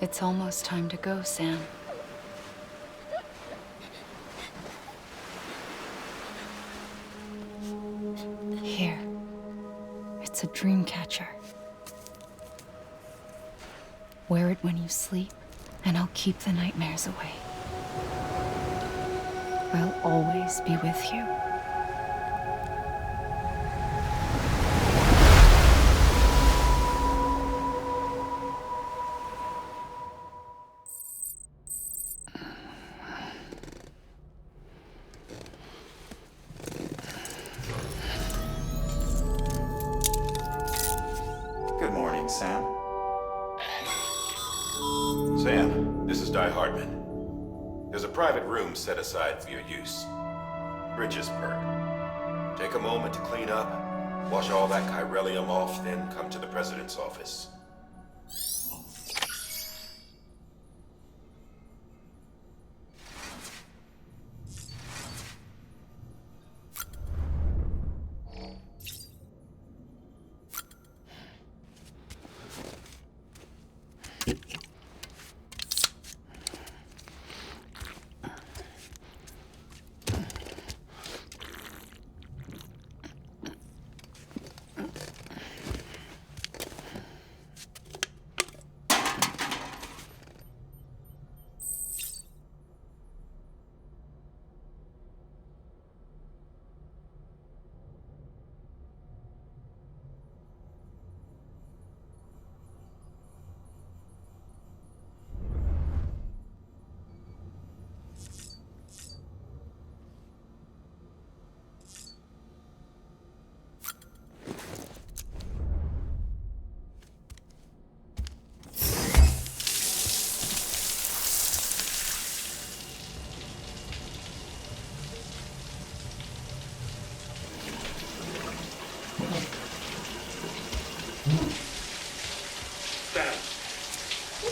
It's almost time to go, Sam. Here. It's a dream catcher. Wear it when you sleep, and I'll keep the nightmares away. I'll always be with you. Good morning, Sam. Sam, this is Di Hartman. There's a private room set aside for your use. Bridges perk. Take a moment to clean up, wash all that chiralium off, then come to the President's office.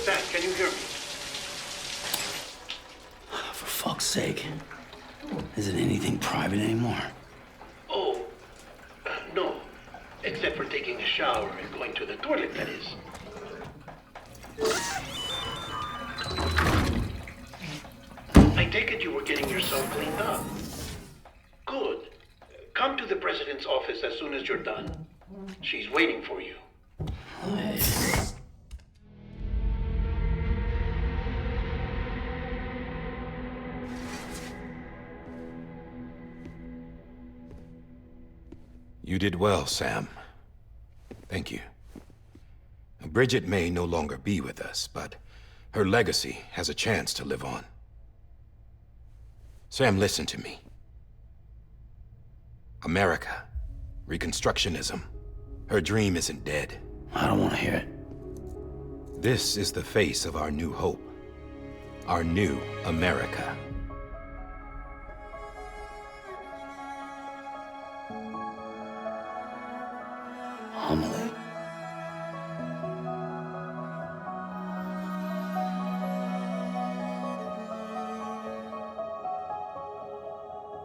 Sam, can you hear me? For fuck's sake. Isn't anything private anymore? Oh, no. Except for taking a shower and going to the toilet, that is. I take it you were getting yourself cleaned up. Good. Come to the President's office as soon as you're done. She's waiting for you. You did well, Sam. Thank you. Bridget may no longer be with us, but her legacy has a chance to live on. Sam, listen to me. America, Reconstructionism, her dream isn't dead. I don't want to hear it. This is the face of our new hope. Our new America. Amelie.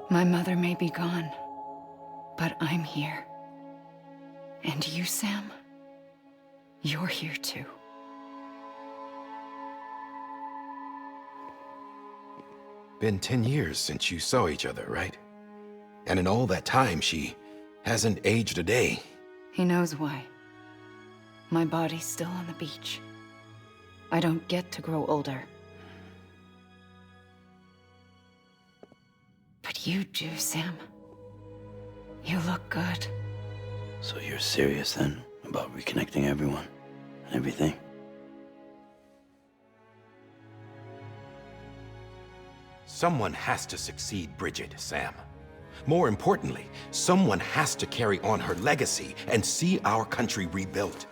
My mother may be gone, but I'm here. And you, Sam, you're here too. Been 10 years since you saw each other, right? And in all that time, she hasn't aged a day. He knows why. My body's still on the beach. I don't get to grow older. But you do, Sam. You look good. So you're serious then about reconnecting everyone and everything? Someone has to succeed Bridget, Sam. More importantly, someone has to carry on her legacy and see our country rebuilt.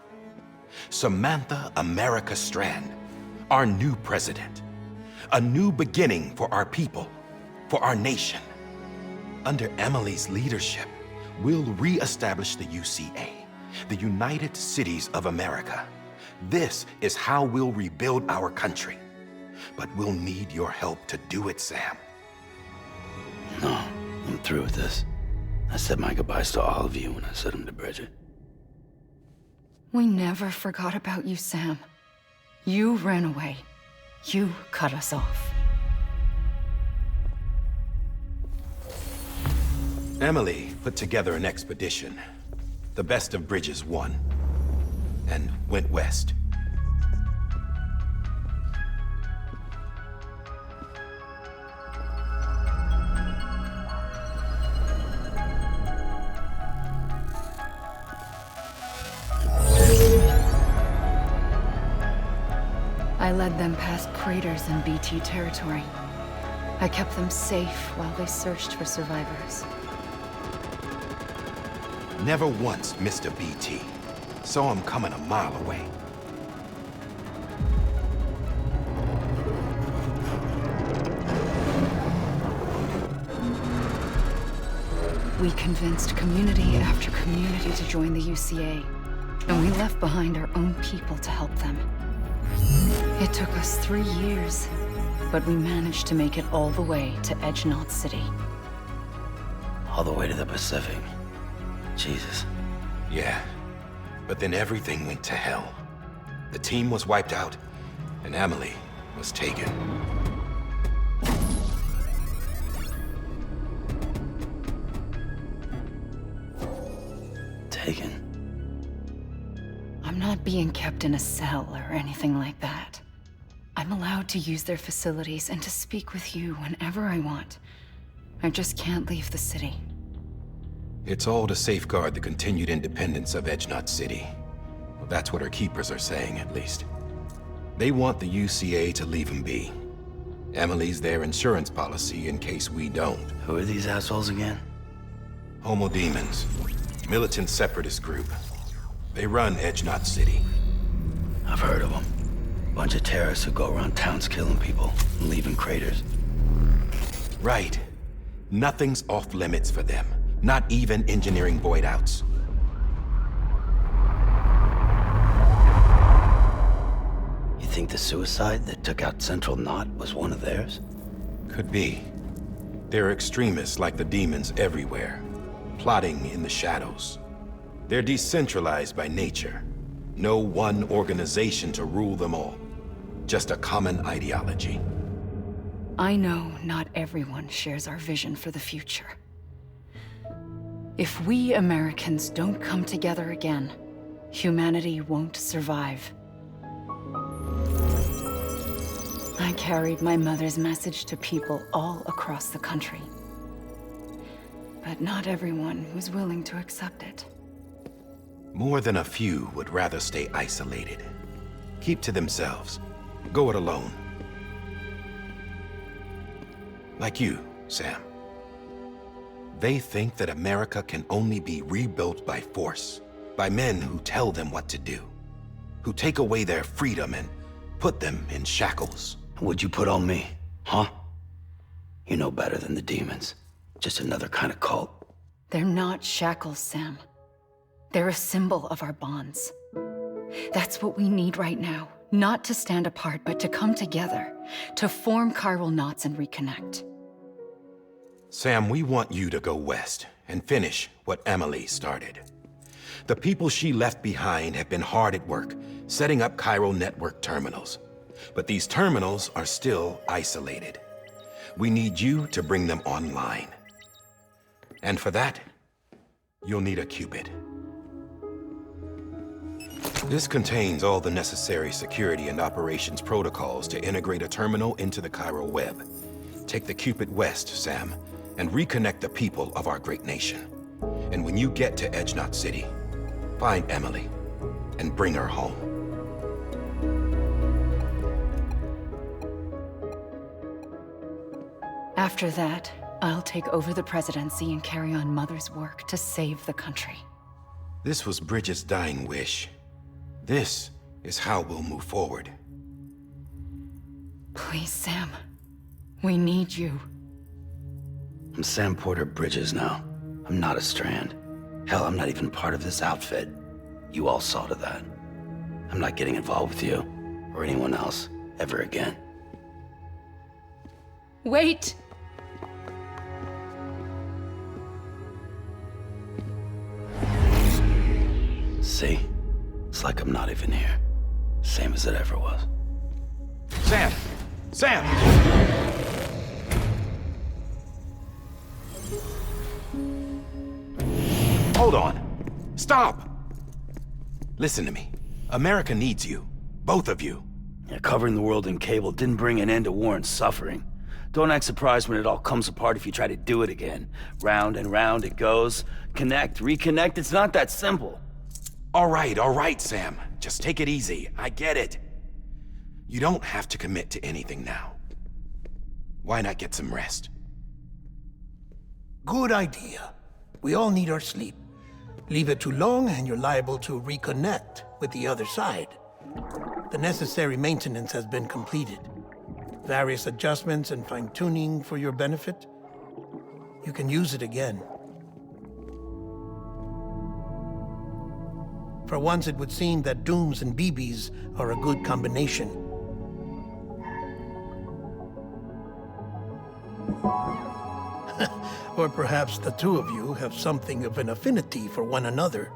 Samantha America Strand, our new president. A new beginning for our people, for our nation. Under Amelie's leadership, we'll re-establish the UCA, the United Cities of America. This is how we'll rebuild our country. But we'll need your help to do it, Sam. No, I'm through with this. I said my goodbyes to all of you when I said them to Bridget. We never forgot about you, Sam. You ran away. You cut us off. Amelie put together an expedition. The best of Bridges won. And went west. I led them past craters in BT territory. I kept them safe while they searched for survivors. Never once missed a BT. Saw him coming a mile away. We convinced community after community to join the UCA, and we left behind our own people to help them. It took us 3 years, but we managed to make it all the way to Edgenot City. All the way to the Pacific. Jesus. Yeah. But then everything went to hell. The team was wiped out, and Amelie was taken. Taken? I'm not being kept in a cell or anything like that. I'm allowed to use their facilities and to speak with you whenever I want. I just can't leave the city. It's all to safeguard the continued independence of Edgenot City. Well, that's what our keepers are saying, at least. They want the UCA to leave him be. Amelie's their insurance policy in case we don't. Who are these assholes again? Homo Demons. Militant separatist group. They run Edgenot City. I've heard of them. Bunch of terrorists who go around towns killing people and leaving craters. Right. Nothing's off limits for them. Not even engineering void outs. You think the suicide that took out Central Knot was one of theirs? Could be. There are extremists like the demons everywhere, plotting in the shadows. They're decentralized by nature. No one organization to rule them all. Just a common ideology. I know not everyone shares our vision for the future. If we Americans don't come together again, humanity won't survive. I carried my mother's message to people all across the country. But not everyone was willing to accept it. More than a few would rather stay isolated. Keep to themselves. Go it alone. Like you, Sam. They think that America can only be rebuilt by force, by men who tell them what to do, who take away their freedom and put them in shackles. What'd you put on me, huh? You know better than the demons. Just another kind of cult. They're not shackles, Sam. They're a symbol of our bonds. That's what we need right now. Not to stand apart, but to come together, to form chiral knots and reconnect. Sam, we want you to go west and finish what Amelie started. The people she left behind have been hard at work, setting up chiral network terminals. But these terminals are still isolated. We need you to bring them online. And for that, you'll need a Cupid. This contains all the necessary security and operations protocols to integrate a terminal into the chiral web. Take the Cupid west, Sam, and reconnect the people of our great nation. And when you get to Edgenot City, find Amelie and bring her home. After that, I'll take over the presidency and carry on Mother's work to save the country. This was Bridget's dying wish. This is how we'll move forward. Please, Sam. We need you. I'm Sam Porter Bridges now. I'm not a Strand. Hell, I'm not even part of this outfit. You all saw to that. I'm not getting involved with you, or anyone else, ever again. Wait! See? It's like I'm not even here. Same as it ever was. Sam! Sam! Hold on. Stop! Listen to me. America needs you. Both of you. Yeah, covering the world in cable didn't bring an end to war and suffering. Don't act surprised when it all comes apart if you try to do it again. Round and round it goes. Connect, reconnect, it's not that simple. All right, Sam. Just take it easy. I get it. You don't have to commit to anything now. Why not get some rest? Good idea. We all need our sleep. Leave it too long and you're liable to reconnect with the other side. The necessary maintenance has been completed. Various adjustments and fine-tuning for your benefit. You can use it again. For once, it would seem that Dooms and BBs are a good combination. Or perhaps the two of you have something of an affinity for one another.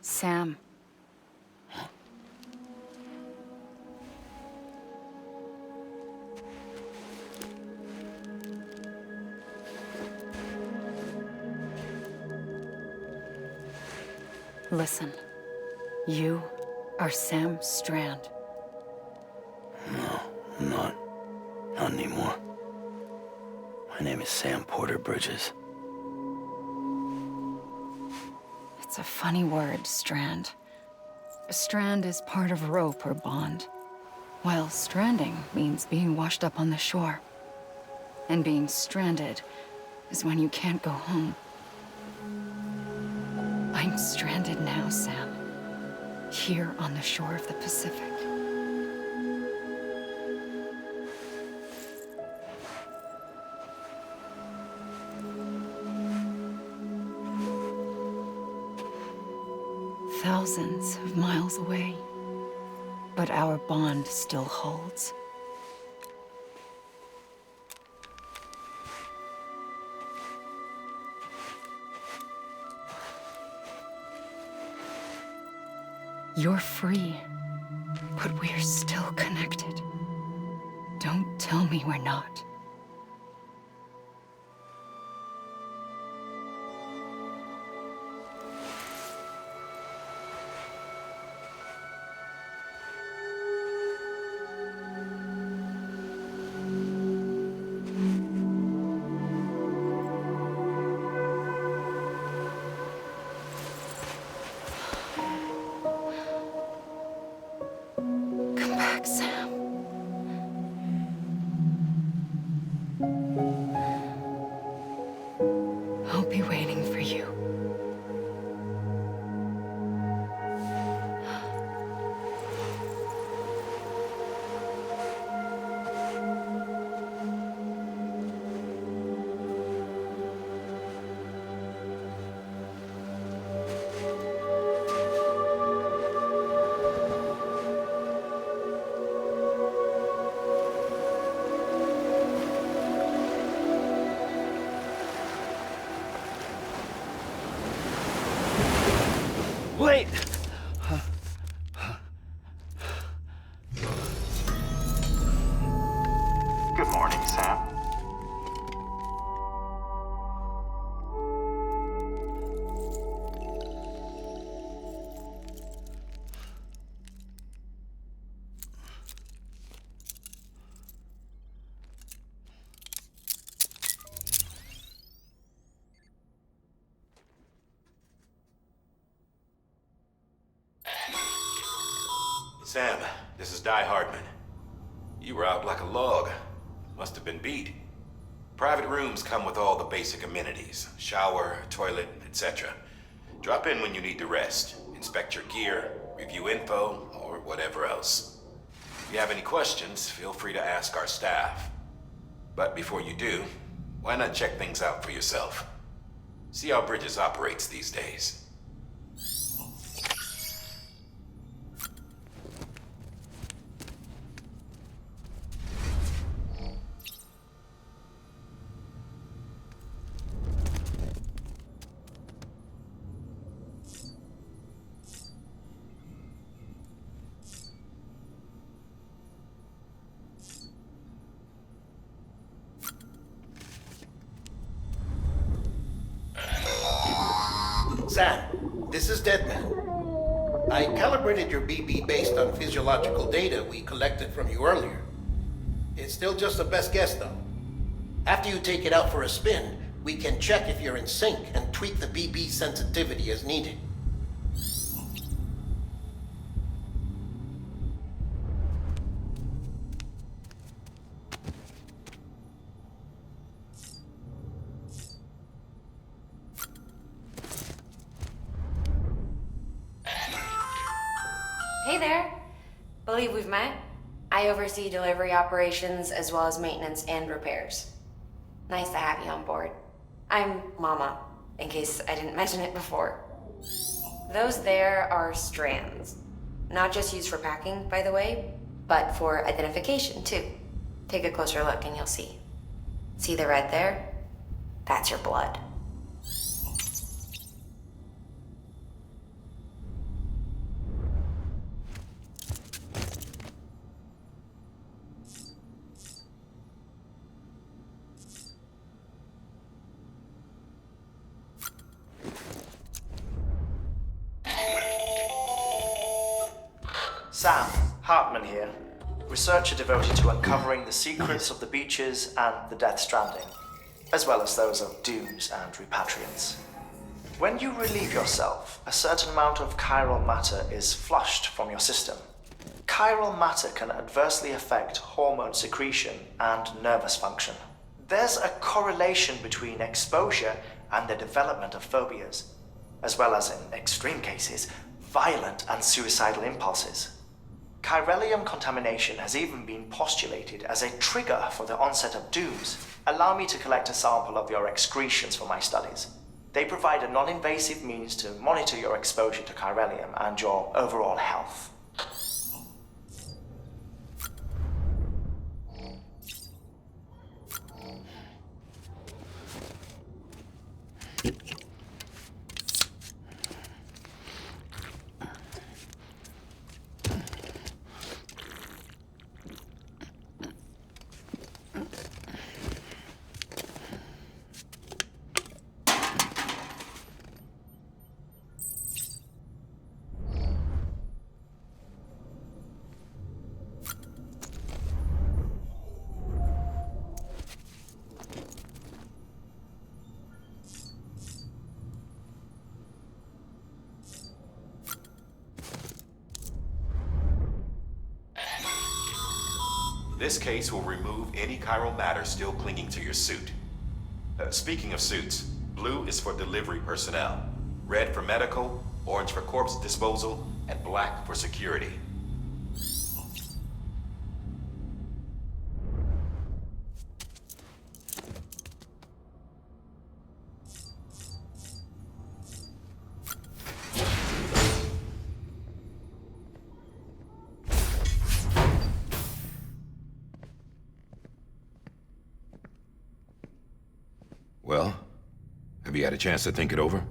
Sam. Listen. You are Sam Strand. No, I'm not. Not anymore. My name is Sam Porter Bridges. It's a funny word, strand. A strand is part of rope or bond, while stranding means being washed up on the shore. And being stranded is when you can't go home. I'm stranded now, Sam. Here on the shore of the Pacific. Thousands of miles away, but our bond still holds. You're free, but we're still connected. Don't tell me we're not. Come back, Sam. I'll be waiting for you. Wait! Good morning, Sam. Sam, this is Di Hardman. You were out like a log. Must have been beat. Private rooms come with all the basic amenities. Shower, toilet, etc. Drop in when you need to rest. Inspect your gear, review info, or whatever else. If you have any questions, feel free to ask our staff. But before you do, why not check things out for yourself? See how Bridges operates these days. Sam, this is Deadman. I calibrated your BB based on physiological data we collected from you earlier. It's still just a best guess, though. After you take it out for a spin, we can check if you're in sync and tweak the BB sensitivity as needed. Hey there. Believe we've met. I oversee delivery operations as well as maintenance and repairs. Nice to have you on board. I'm Mama, in case I didn't mention it before. Those there are strands. Not just used for packing, by the way, but for identification too. Take a closer look and you'll see. See the red there? That's your blood. Sam, Hartman here, researcher devoted to uncovering the secrets of the beaches and the Death Stranding, as well as those of dooms and repatriants. When you relieve yourself, a certain amount of chiral matter is flushed from your system. Chiral matter can adversely affect hormone secretion and nervous function. There's a correlation between exposure and the development of phobias, as well as, in extreme cases, violent and suicidal impulses. Chiralium contamination has even been postulated as a trigger for the onset of dooms. Allow me to collect a sample of your excretions for my studies. They provide a non-invasive means to monitor your exposure to chiralium and your overall health. This case will remove any chiral matter still clinging to your suit. Speaking of suits, blue is for delivery personnel, red for medical, orange for corpse disposal, and black for security. Well, have you had a chance to think it over?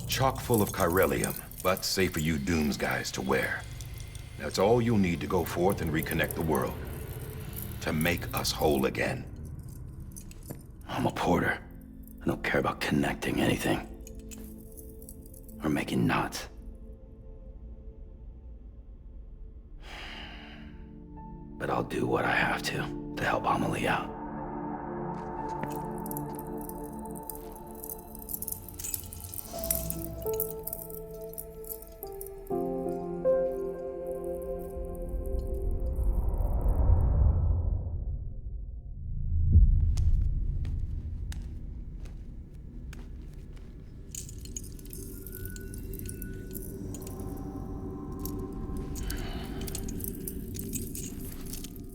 Chock full of chiralium, but safe for you Dooms guys to wear. That's all you'll need to go forth and reconnect the world. To make us whole again. I'm a porter. I don't care about connecting anything. Or making knots. But I'll do what I have to help Amelie out.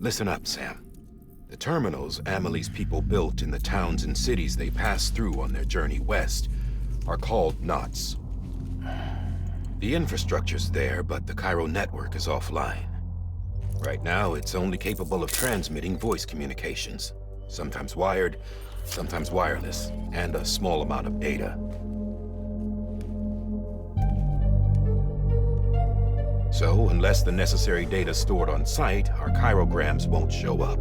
Listen up, Sam. The terminals Amelie's people built in the towns and cities they passed through on their journey west are called knots. The infrastructure's there, but the Cairo network is offline. Right now, it's only capable of transmitting voice communications, sometimes wired, sometimes wireless, and a small amount of data. So, unless the necessary data stored on site, our chirograms won't show up.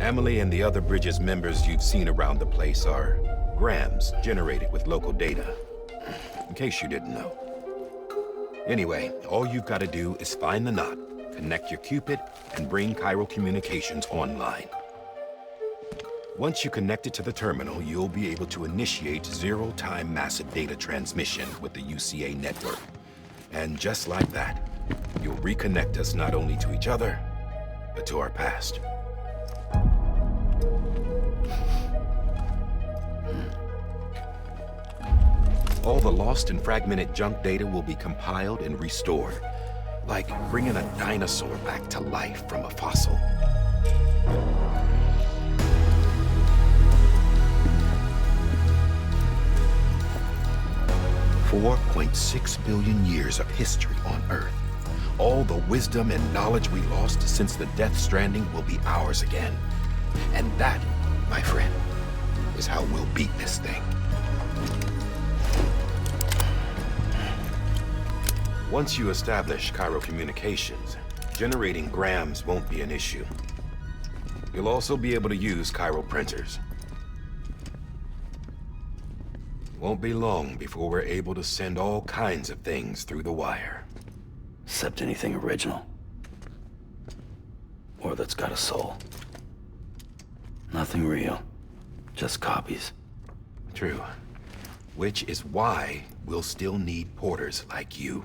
Amelie and the other Bridges members you've seen around the place are grams generated with local data, in case you didn't know. Anyway, all you've got to do is find the knot, connect your Cupid, and bring Cairo communications online. Once you connect it to the terminal, you'll be able to initiate zero-time massive data transmission with the UCA network. And just like that, you'll reconnect us not only to each other, but to our past. All the lost and fragmented junk data will be compiled and restored, like bringing a dinosaur back to life from a fossil. $4.6 billion years of history on Earth. All the wisdom and knowledge we lost since the Death Stranding will be ours again. And that, my friend, is how we'll beat this thing. Once you establish Cairo communications, generating grams won't be an issue. You'll also be able to use Cairo printers. Won't be long before we're able to send all kinds of things through the wire. Except anything original. Or that's got a soul. Nothing real. Just copies. True. Which is why we'll still need porters like you.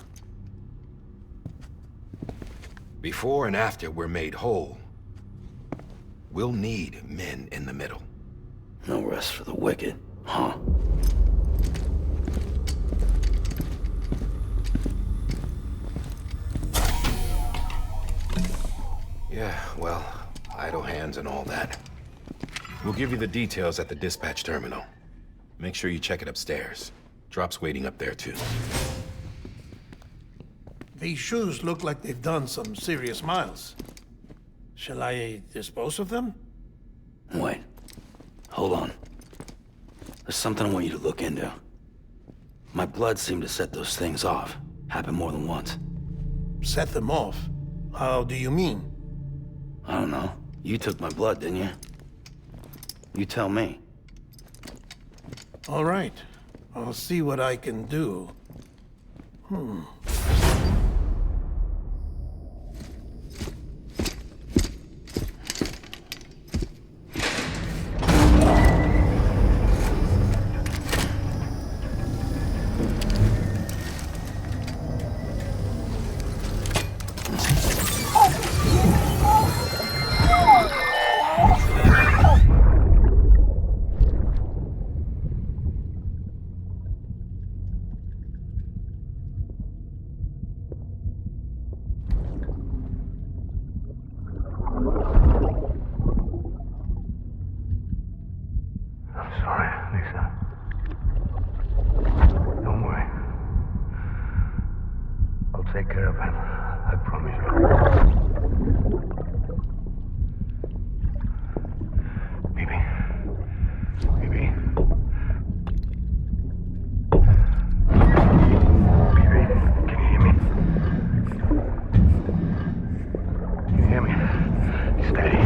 Before and after we're made whole, we'll need men in the middle. No rest for the wicked, huh? Yeah, well, idle hands and all that. We'll give you the details at the dispatch terminal. Make sure you check it upstairs. Drop's waiting up there, too. These shoes look like they've done some serious miles. Shall I dispose of them? Wait. Hold on. There's something I want you to look into. My blood seemed to set those things off. Happened more than once. Set them off? How do you mean? I don't know. You took my blood, didn't you? You tell me. All right. I'll see what I can do. Take care of him. I promise you. Baby. Baby. Baby, can you hear me? Can you hear me? Steady.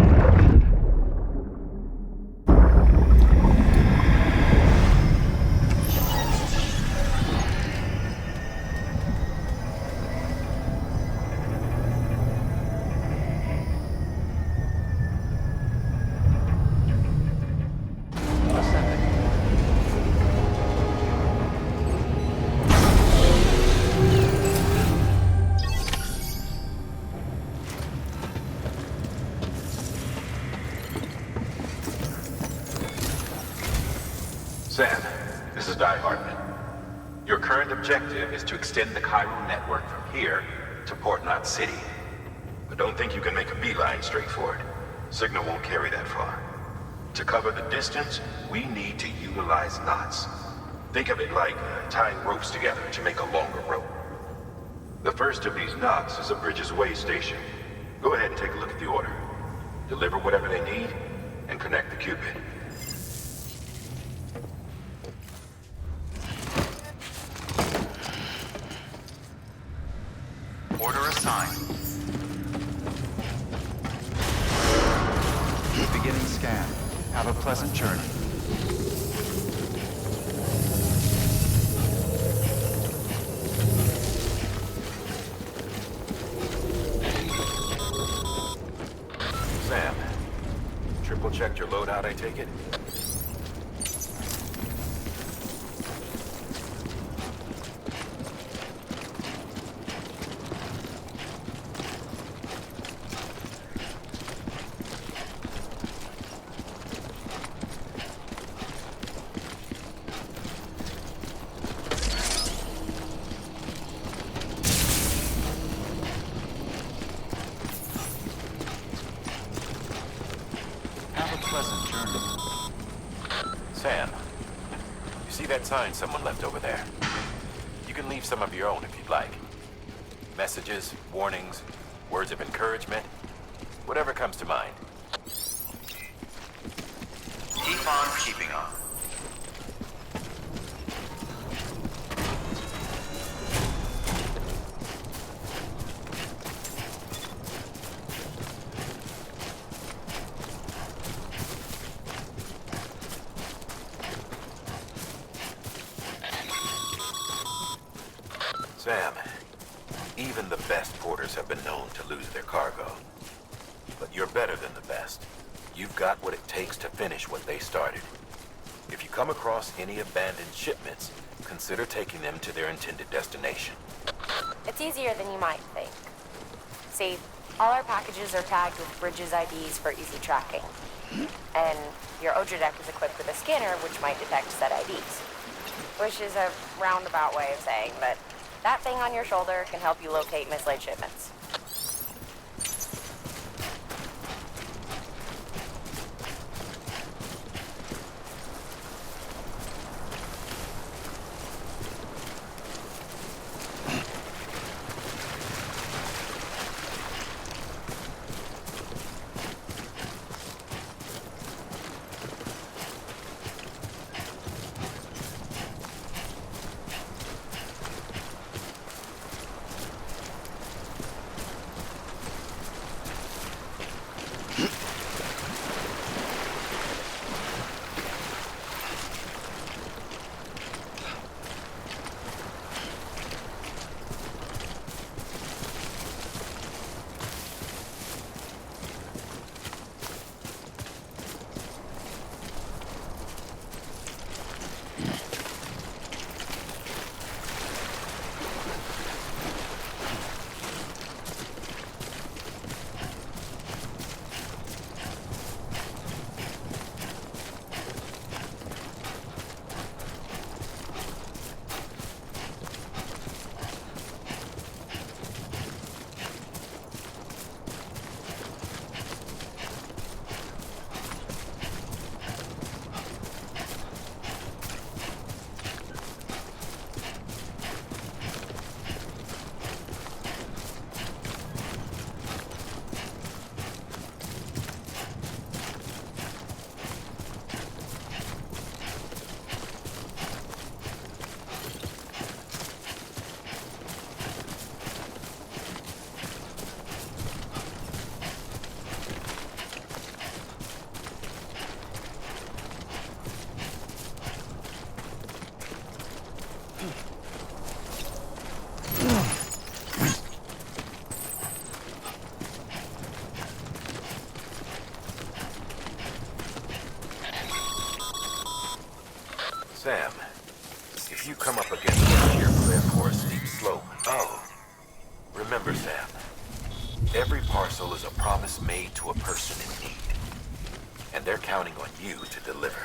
Sam, this is Di Hartman. Your current objective is to extend the Cairo network from here to Port Knot City. But don't think you can make a beeline straight for it. Signal won't carry that far. To cover the distance, we need to utilize knots. Think of it like tying ropes together to make a longer rope. The first of these knots is a Bridges way station. Go ahead and take a look at the order. Deliver whatever they need, and connect the Cupid. Order assigned. Beginning scan. Have a pleasant journey. Sam, triple checked your loadout, I take it? Sam, you see that sign someone left over there? You can leave some of your own if you'd like. Messages, warnings, words of encouragement, whatever comes to mind. Keep on keeping on. Sam, even the best porters have been known to lose their cargo. But you're better than the best. You've got what it takes to finish what they started. If you come across any abandoned shipments, consider taking them to their intended destination. It's easier than you might think. See, all our packages are tagged with Bridges IDs for easy tracking. And your Odradeck is equipped with a scanner which might detect said IDs. Which is a roundabout way of saying that that thing on your shoulder can help you locate mislaid shipments. Sam, if you come up against a sheer cliff or a steep slope, remember, Sam, every parcel is a promise made to a person in need. And they're counting on you to deliver.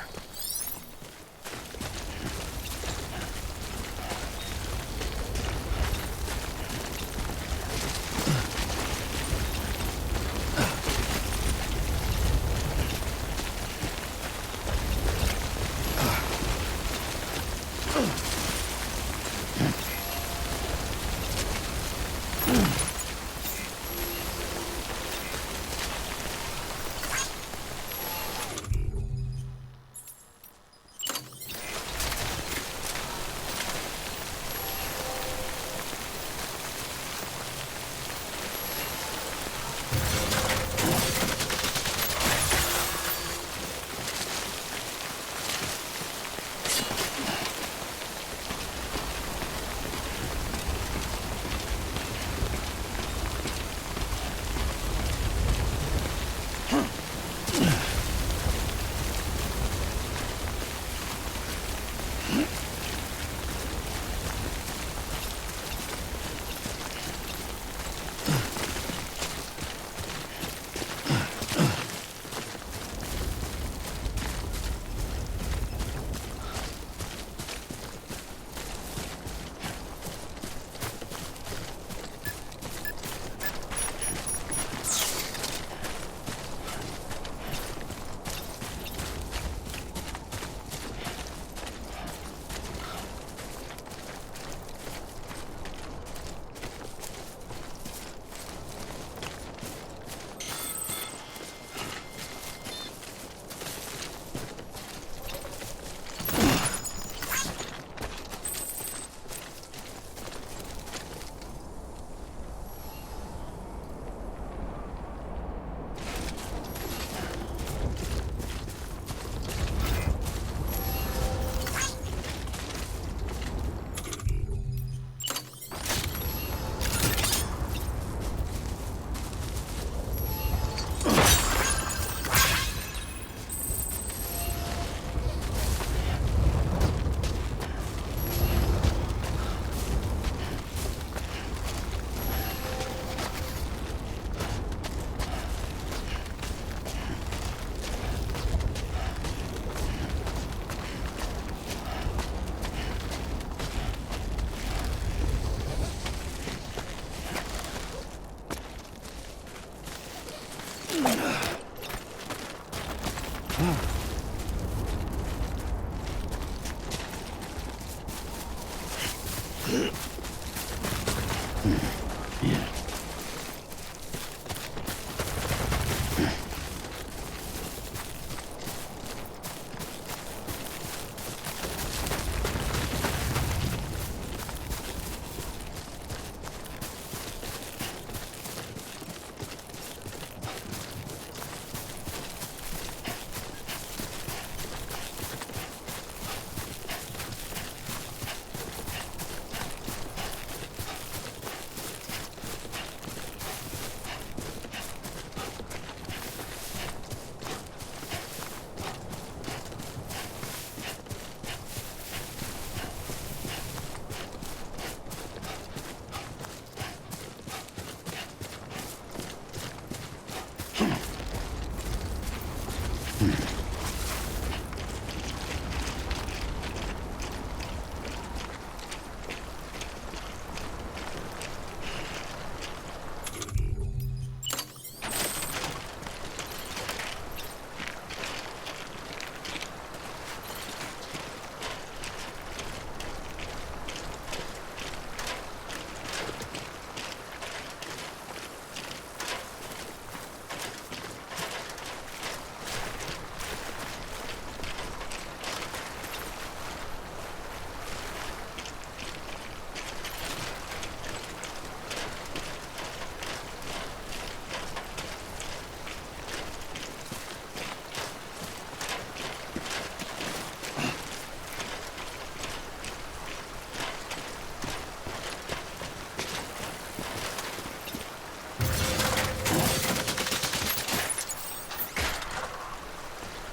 Yeah.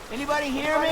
Anybody hear me?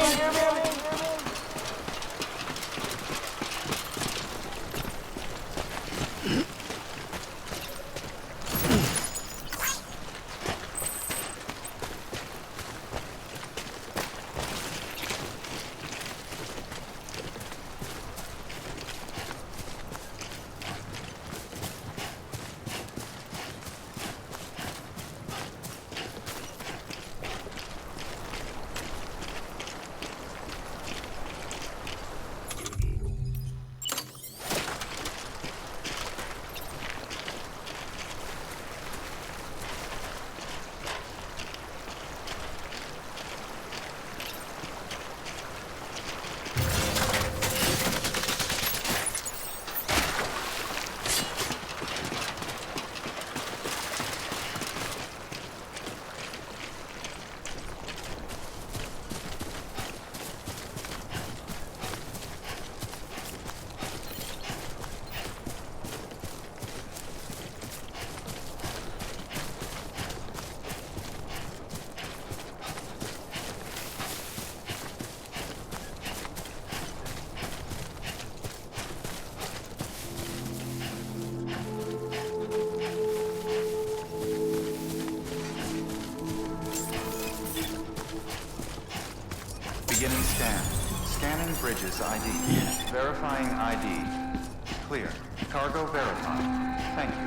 Beginning scan. Scanning bridges ID. Verifying ID. Clear. Cargo verified. Thank you.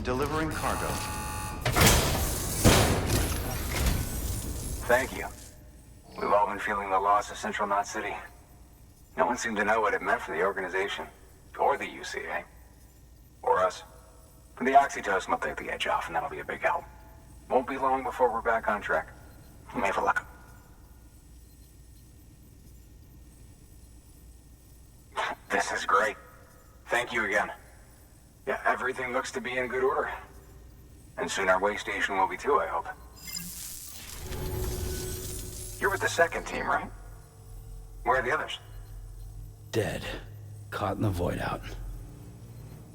Delivering cargo. Thank you. We've all been feeling the loss of Central Knot City. No one seemed to know what it meant for the organization, or the UCA, or us. The oxytocin will take the edge off, and that'll be a big help. Won't be long before we're back on track. We may have luck. This is great. Thank you again. Yeah, everything looks to be in good order. And soon our way station will be too, I hope. You're with the second team, right? Where are the others? Dead. Caught in the void out.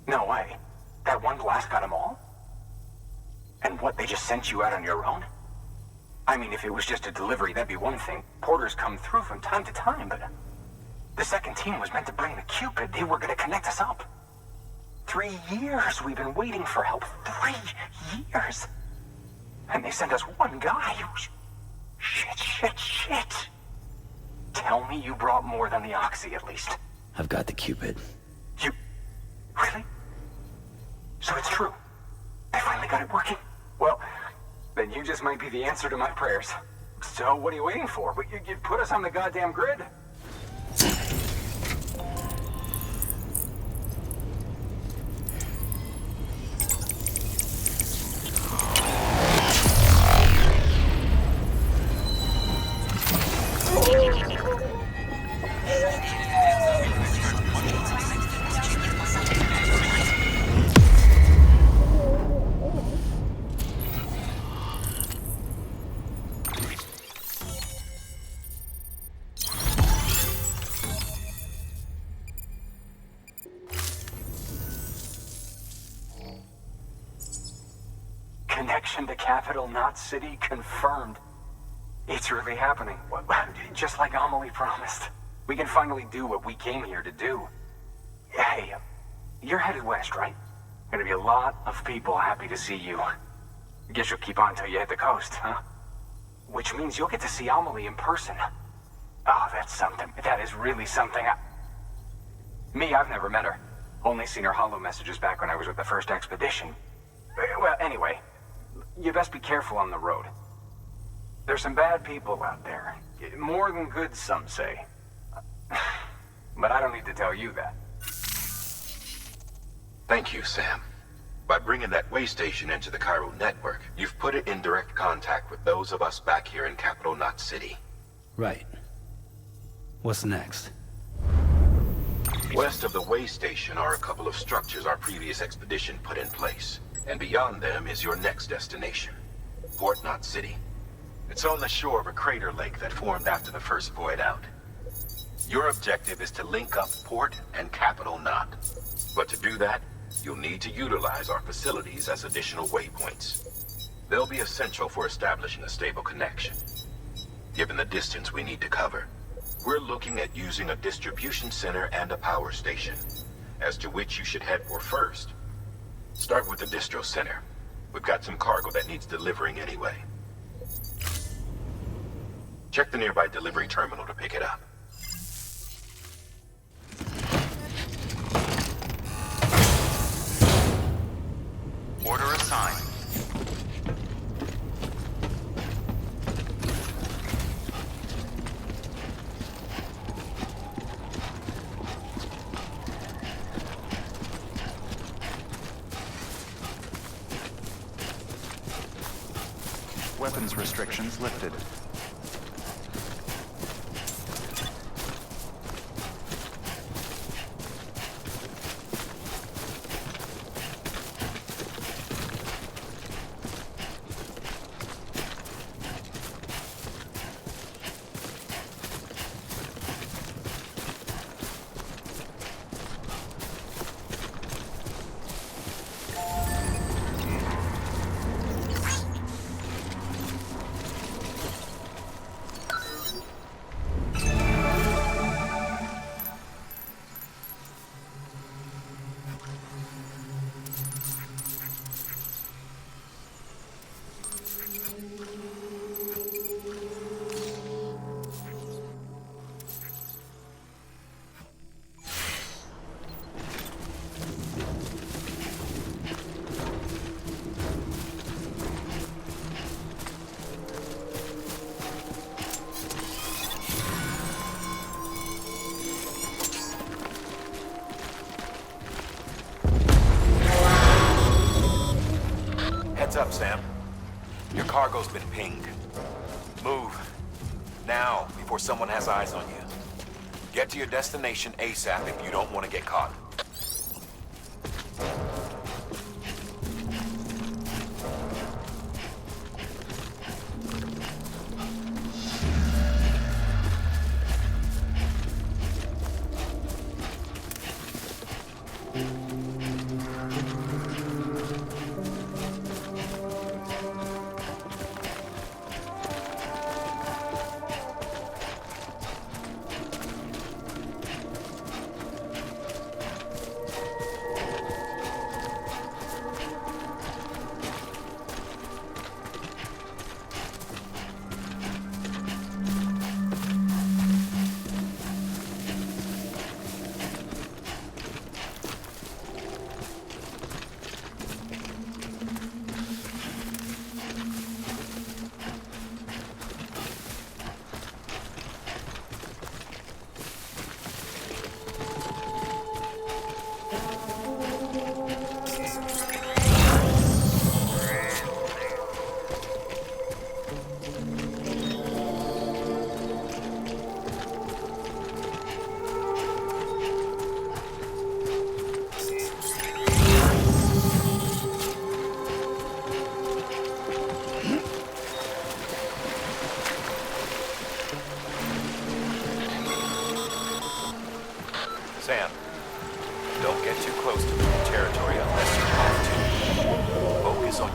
No way. That one blast got them all? And what, they just sent you out on your own? I mean, if it was just a delivery, that'd be one thing. Porters come through from time to time, but... The second team was meant to bring the Cupid. They were gonna connect us up. 3 years we've been waiting for help. 3 years! And they sent us one guy. Shit. Tell me you brought more than the Oxy, at least. I've got the Cupid. You... Really? So it's true. They finally got it working? Well, then you just might be the answer to my prayers. So what are you waiting for? You put us on the goddamn grid. Connection to capital, not city, confirmed. It's really happening. Just like Amelie promised. We can finally do what we came here to do. Hey, you're headed west, right? Gonna be a lot of people happy to see you. Guess you'll keep on till you hit the coast, huh? Which means you'll get to see Amelie in person. Oh, that's something. That is really something. I've never met her. Only seen her holo messages back when I was with the first expedition. Well, anyway, you best be careful on the road. There's some bad people out there. More than good, some say. But I don't need to tell you that. Thank you, Sam. By bringing that way station into the Cairo network, you've put it in direct contact with those of us back here in Capital Knot City. Right. What's next? West of the way station are a couple of structures our previous expedition put in place. And beyond them is your next destination, Port Knot City. It's on the shore of a crater lake that formed after the first void out. Your objective is to link up Port and Capital Knot. But to do that, you'll need to utilize our facilities as additional waypoints. They'll be essential for establishing a stable connection. Given the distance we need to cover, we're looking at using a distribution center and a power station, as to which you should head for first. Start with the distro center. We've got some cargo that needs delivering anyway. Check the nearby delivery terminal to pick it up. Order assigned. Weapons restrictions lifted. Heads up, Sam. Your cargo's been pinged. Move. Now, before someone has eyes on you. Get to your destination ASAP if you don't want to get caught.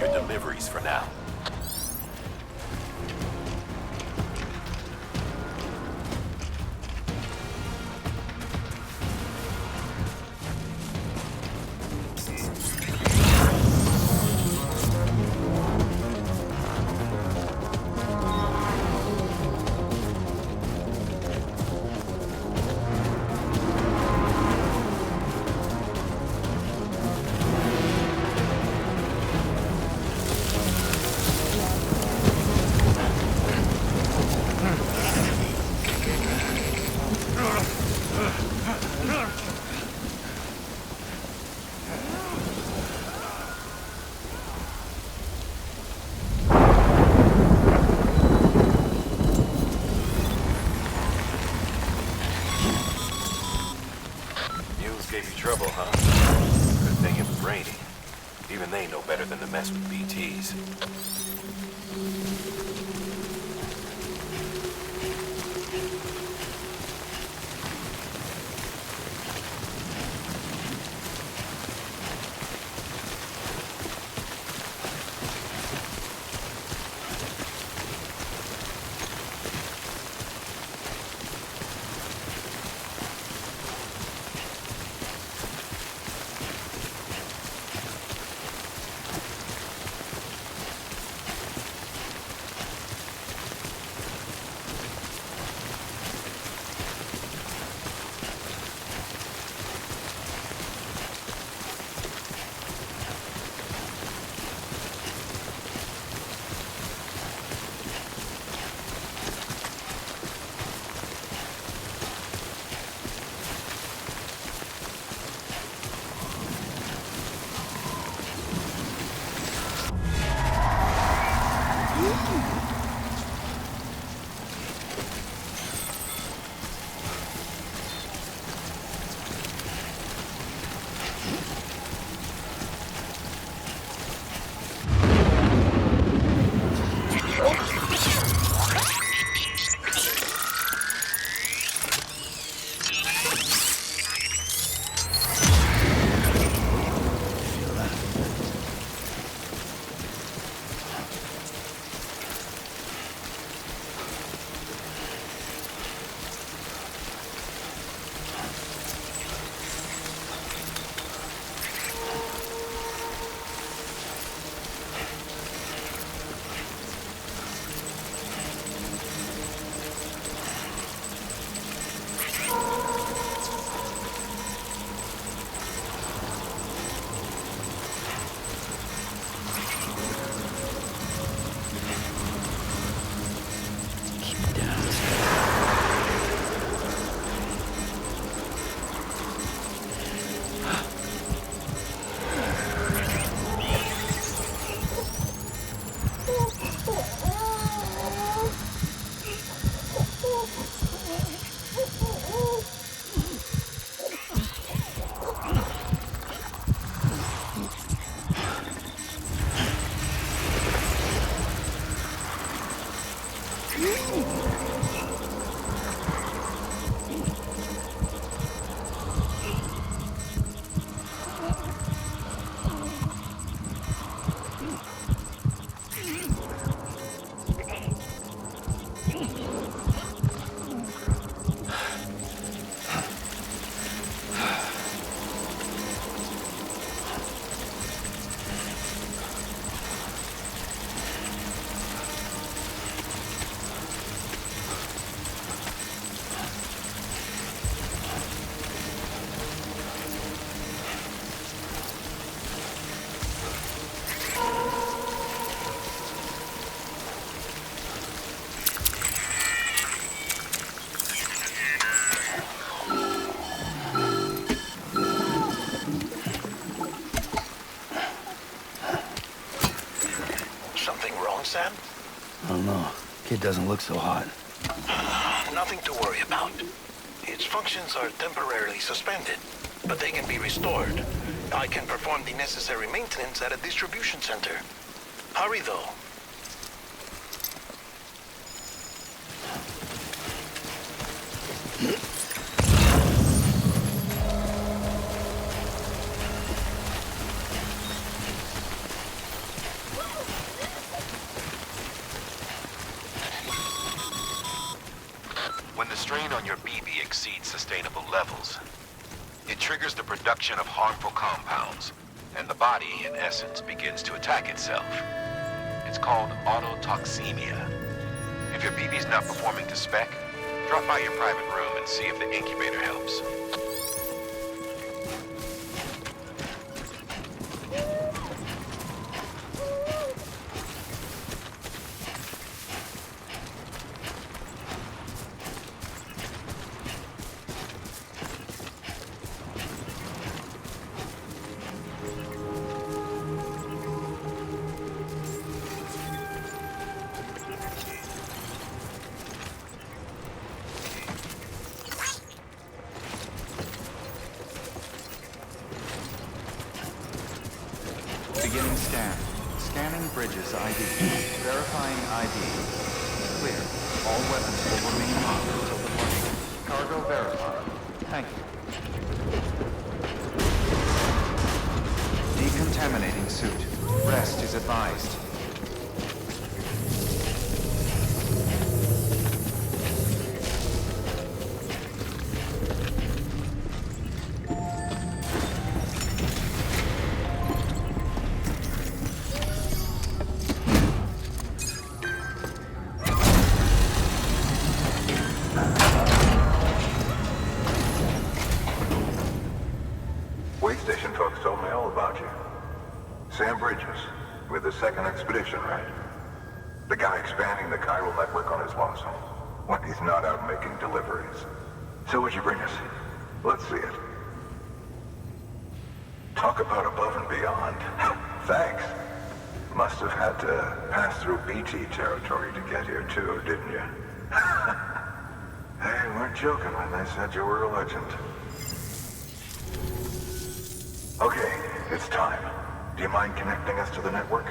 your deliveries for now. Gave you trouble, huh? Good thing it was raining. Even they know better than to mess with BTs. Sam? I don't know. Kid doesn't look so hot. Nothing to worry about. Its functions are temporarily suspended, but they can be restored. I can perform the necessary maintenance at a distribution center. Hurry, though. on your BB exceeds sustainable levels. It triggers the production of harmful compounds, and the body, in essence, begins to attack itself. It's called autotoxemia. If your BB's not performing to spec, drop by your private room and see if the incubator helps. Beginning scan. Scanning bridges ID. Verifying ID. Clear. All weapons will remain locked until departure. Cargo verified. Thank you. Decontaminating suit. Rest is advised. Sam Bridges, with the second expedition, right? The guy expanding the chiral network on his lonesome, when he's not out making deliveries. So what'd you bring us? Let's see it. Talk about above and beyond. Thanks. Must have had to pass through BT territory to get here too, didn't you? They weren't joking when they said you were a legend. Okay, it's time. Do you mind connecting us to the network?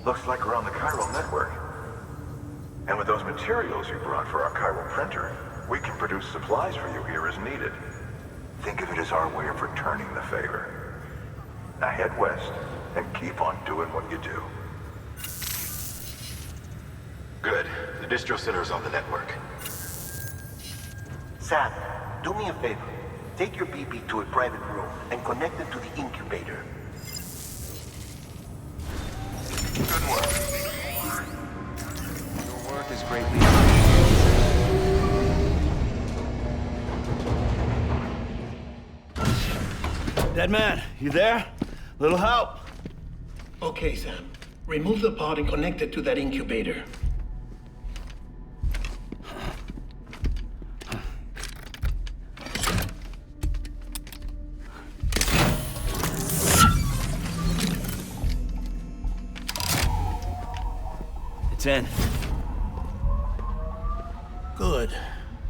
Looks like we're on the chiral network. And with those materials you brought for our chiral printer, we can produce supplies for you here as needed. Think of it as our way of returning the favor. Now head west and keep on doing what you do. Good. The distro center is on the network. Sam, do me a favor. Take your BB to a private room and connect it to the incubator. Good work. Your work is greatly appreciated. Dead man, you there? Little help? Okay, Sam. Remove the pod and connect it to that incubator. It's in. Good.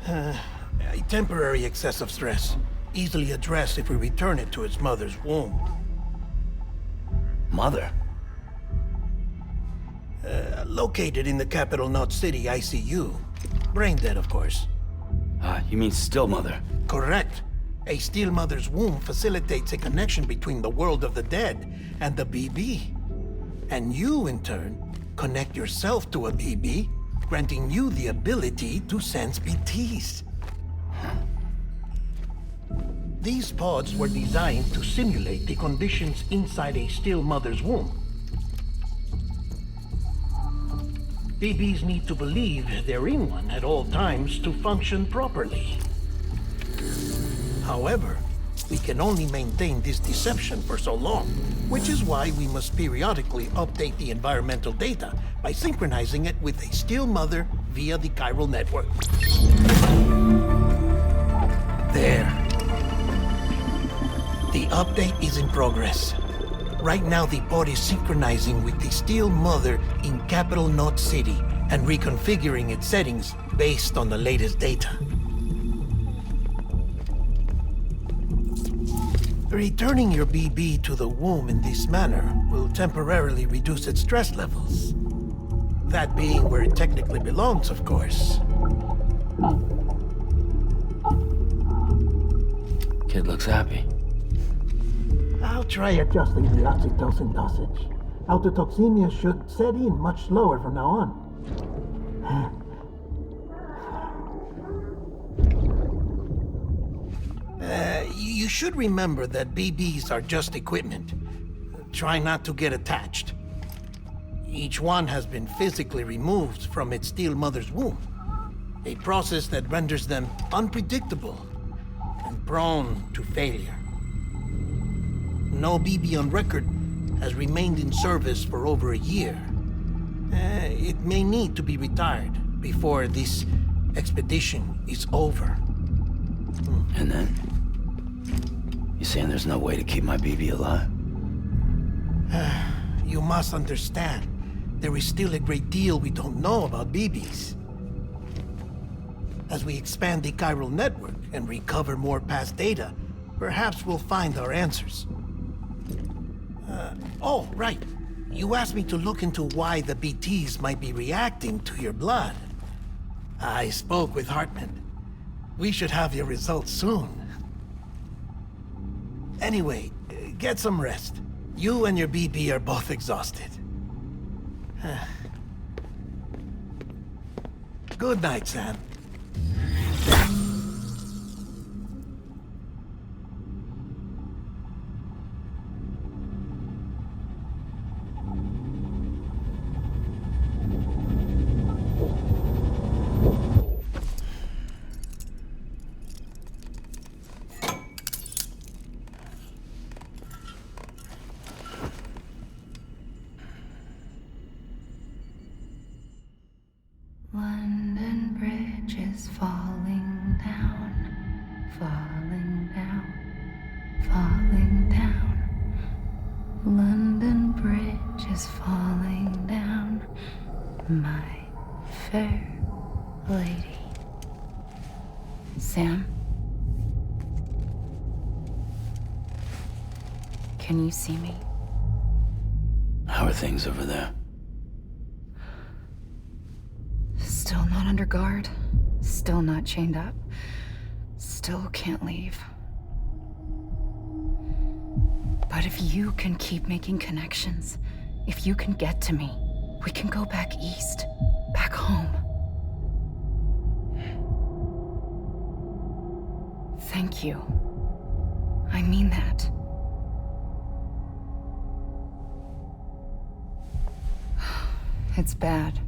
A temporary excessive stress. Easily addressed if we return it to its mother's womb. Mother? Located in the capital Knot City ICU. Brain dead, of course. You mean still mother? Correct. A still mother's womb facilitates a connection between the world of the dead and the BB. And you, in turn, connect yourself to a BB, granting you the ability to sense BTs. These pods were designed to simulate the conditions inside a still mother's womb. BBs need to believe they're in one at all times to function properly. However, we can only maintain this deception for so long, which is why we must periodically update the environmental data by synchronizing it with a still mother via the chiral network. There. The update is in progress. Right now, the pod is synchronizing with the Steel Mother in Capital Knot City and reconfiguring its settings based on the latest data. Returning your BB to the womb in this manner will temporarily reduce its stress levels. That being where it technically belongs, of course. Kid looks happy. I'll try adjusting the oxytocin dosage. Autotoxemia should set in much slower from now on. You should remember that BBs are just equipment. Try not to get attached. Each one has been physically removed from its Steel Mother's womb. A process that renders them unpredictable and prone to failure. No BB on record has remained in service for over a year. It may need to be retired before this expedition is over. And then? You saying there's no way to keep my BB alive? You must understand, there is still a great deal we don't know about BBs. As we expand the chiral network and recover more past data, perhaps we'll find our answers. Oh, right. You asked me to look into why the BTs might be reacting to your blood. I spoke with Hartman. We should have your results soon. Anyway, get some rest. You and your BB are both exhausted. Good night, Sam. London Bridge is falling down, falling down, falling down. London Bridge is falling down, my fair lady. Sam? Can you see me? How are things over there? Still not under guard. Still not chained up. Still can't leave. But if you can keep making connections, if you can get to me, we can go back east. Back home. Thank you. I mean that. It's bad.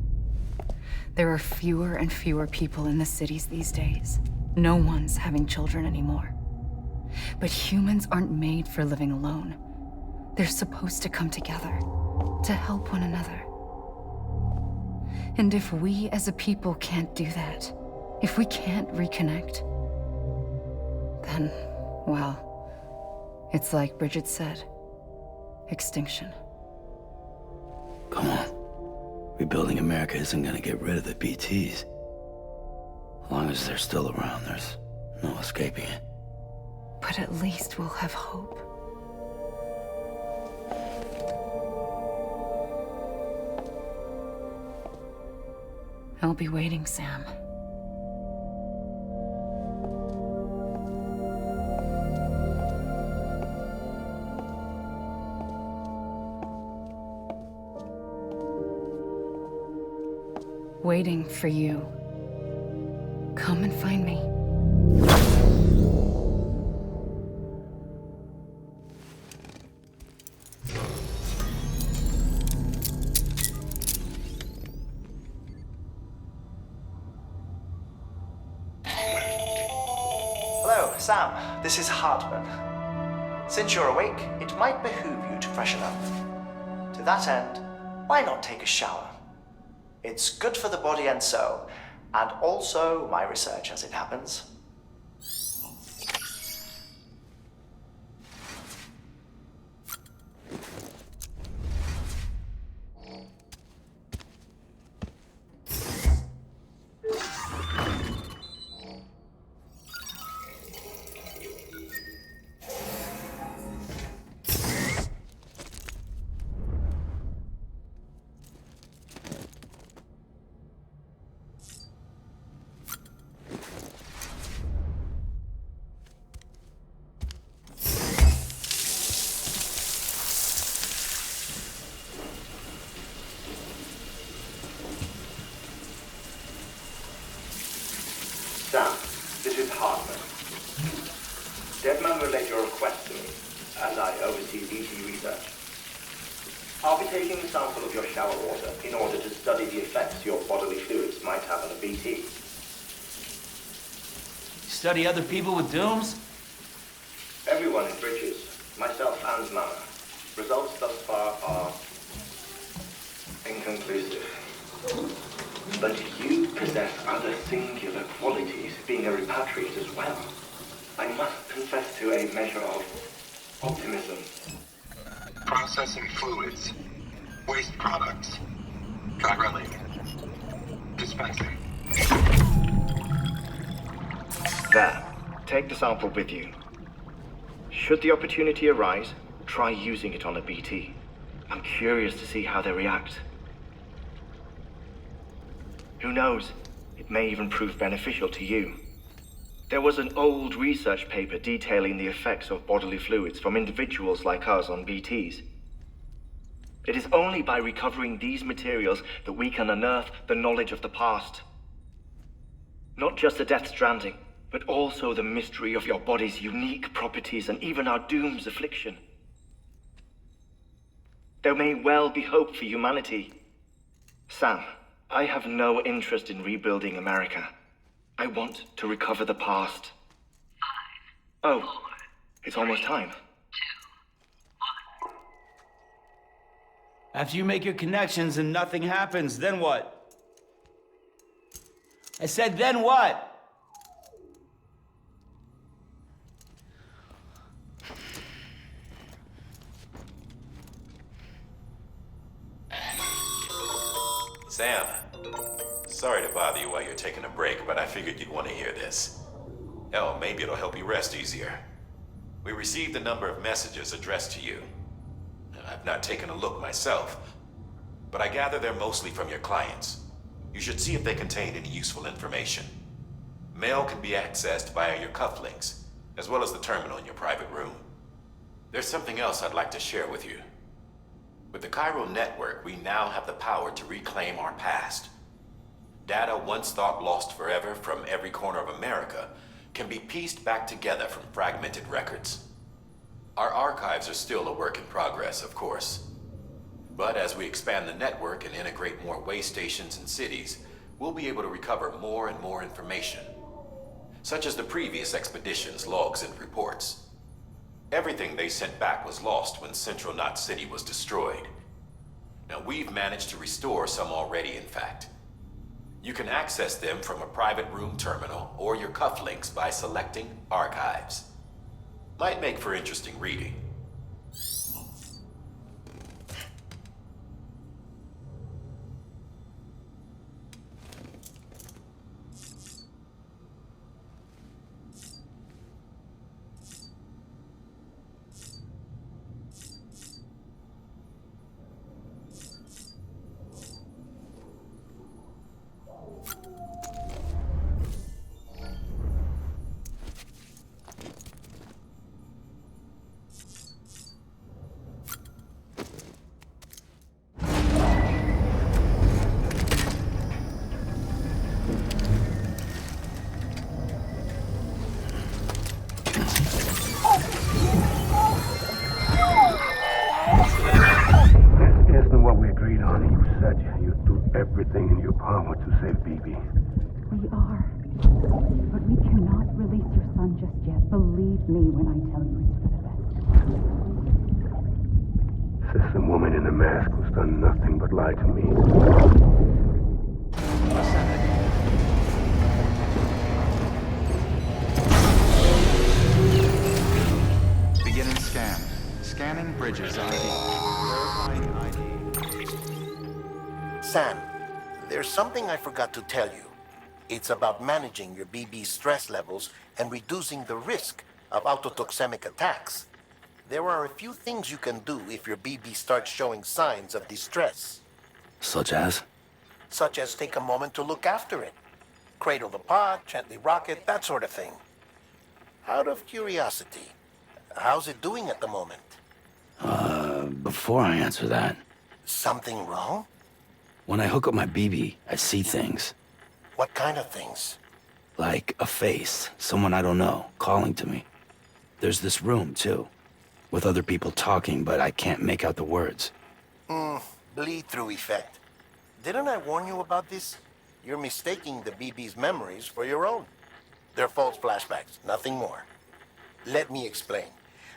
There are fewer and fewer people in the cities these days. No one's having children anymore. But humans aren't made for living alone. They're supposed to come together, to help one another. And if we as a people can't do that, if we can't reconnect, then, well, it's like Bridget said, extinction. Come on. Rebuilding America isn't gonna get rid of the BTs. As long as they're still around, there's no escaping it. But at least we'll have hope. I'll be waiting, Sam. Waiting for you. Come and find me. Hello, Sam. This is Hartman. Since you're awake, it might behoove you to freshen up. To that end, why not take a shower? It's good for the body and soul, and also my research as it happens. Hartman. Deadman relayed your request to me, and I oversee BT research. I'll be taking a sample of your shower water in order to study the effects your bodily fluids might have on a BT. Study other people with dooms? Everyone in Bridges, myself and Mama. Results thus far are inconclusive. But you possess other singular qualities, being a repatriate as well. I must confess to a measure of optimism. Processing fluids. Waste products. Drilling. Dispensing. There. Take the sample with you. Should the opportunity arise, try using it on a BT. I'm curious to see how they react. Who knows? It may even prove beneficial to you. There was an old research paper detailing the effects of bodily fluids from individuals like us on BTs. It is only by recovering these materials that we can unearth the knowledge of the past. Not just the Death Stranding, but also the mystery of your body's unique properties and even our doom's affliction. There may well be hope for humanity. Sam, I have no interest in rebuilding America. I want to recover the past. 5, 4, it's almost time. 2, 1. After you make your connections and nothing happens, then what? I said, then what? Sam, sorry to bother you while you're taking a break, but I figured you'd want to hear this. Hell, maybe it'll help you rest easier. We received a number of messages addressed to you. I've not taken a look myself, but I gather they're mostly from your clients. You should see if they contain any useful information. Mail can be accessed via your cufflinks, as well as the terminal in your private room. There's something else I'd like to share with you. With the chiral network, we now have the power to reclaim our past. Data once thought lost forever from every corner of America can be pieced back together from fragmented records. Our archives are still a work in progress, of course. But as we expand the network and integrate more way stations and cities, we'll be able to recover more and more information, such as the previous expedition's logs and reports. Everything they sent back was lost when Central Knot City was destroyed. Now we've managed to restore some already, in fact. You can access them from a private room terminal or your cufflinks by selecting Archives. Might make for interesting reading. Everything in your power to save BB. We are. But we cannot release your son just yet. Believe me when I tell you it's for the best. System woman in the mask who's done nothing but lie to me. Beginning scan. Scanning Bridges ID. Verifying ID. Sam, there's something I forgot to tell you. It's about managing your BB stress levels and reducing the risk of autotoxemic attacks. There are a few things you can do if your BB starts showing signs of distress. Such as? Such as take a moment to look after it. Cradle the pod, gently rock it, that sort of thing. Out of curiosity, how's it doing at the moment? Before I answer that... Something wrong? When I hook up my BB, I see things. What kind of things? Like a face, someone I don't know, calling to me. There's this room, too, with other people talking, but I can't make out the words. Bleed-through effect. Didn't I warn you about this? You're mistaking the BB's memories for your own. They're false flashbacks, nothing more. Let me explain.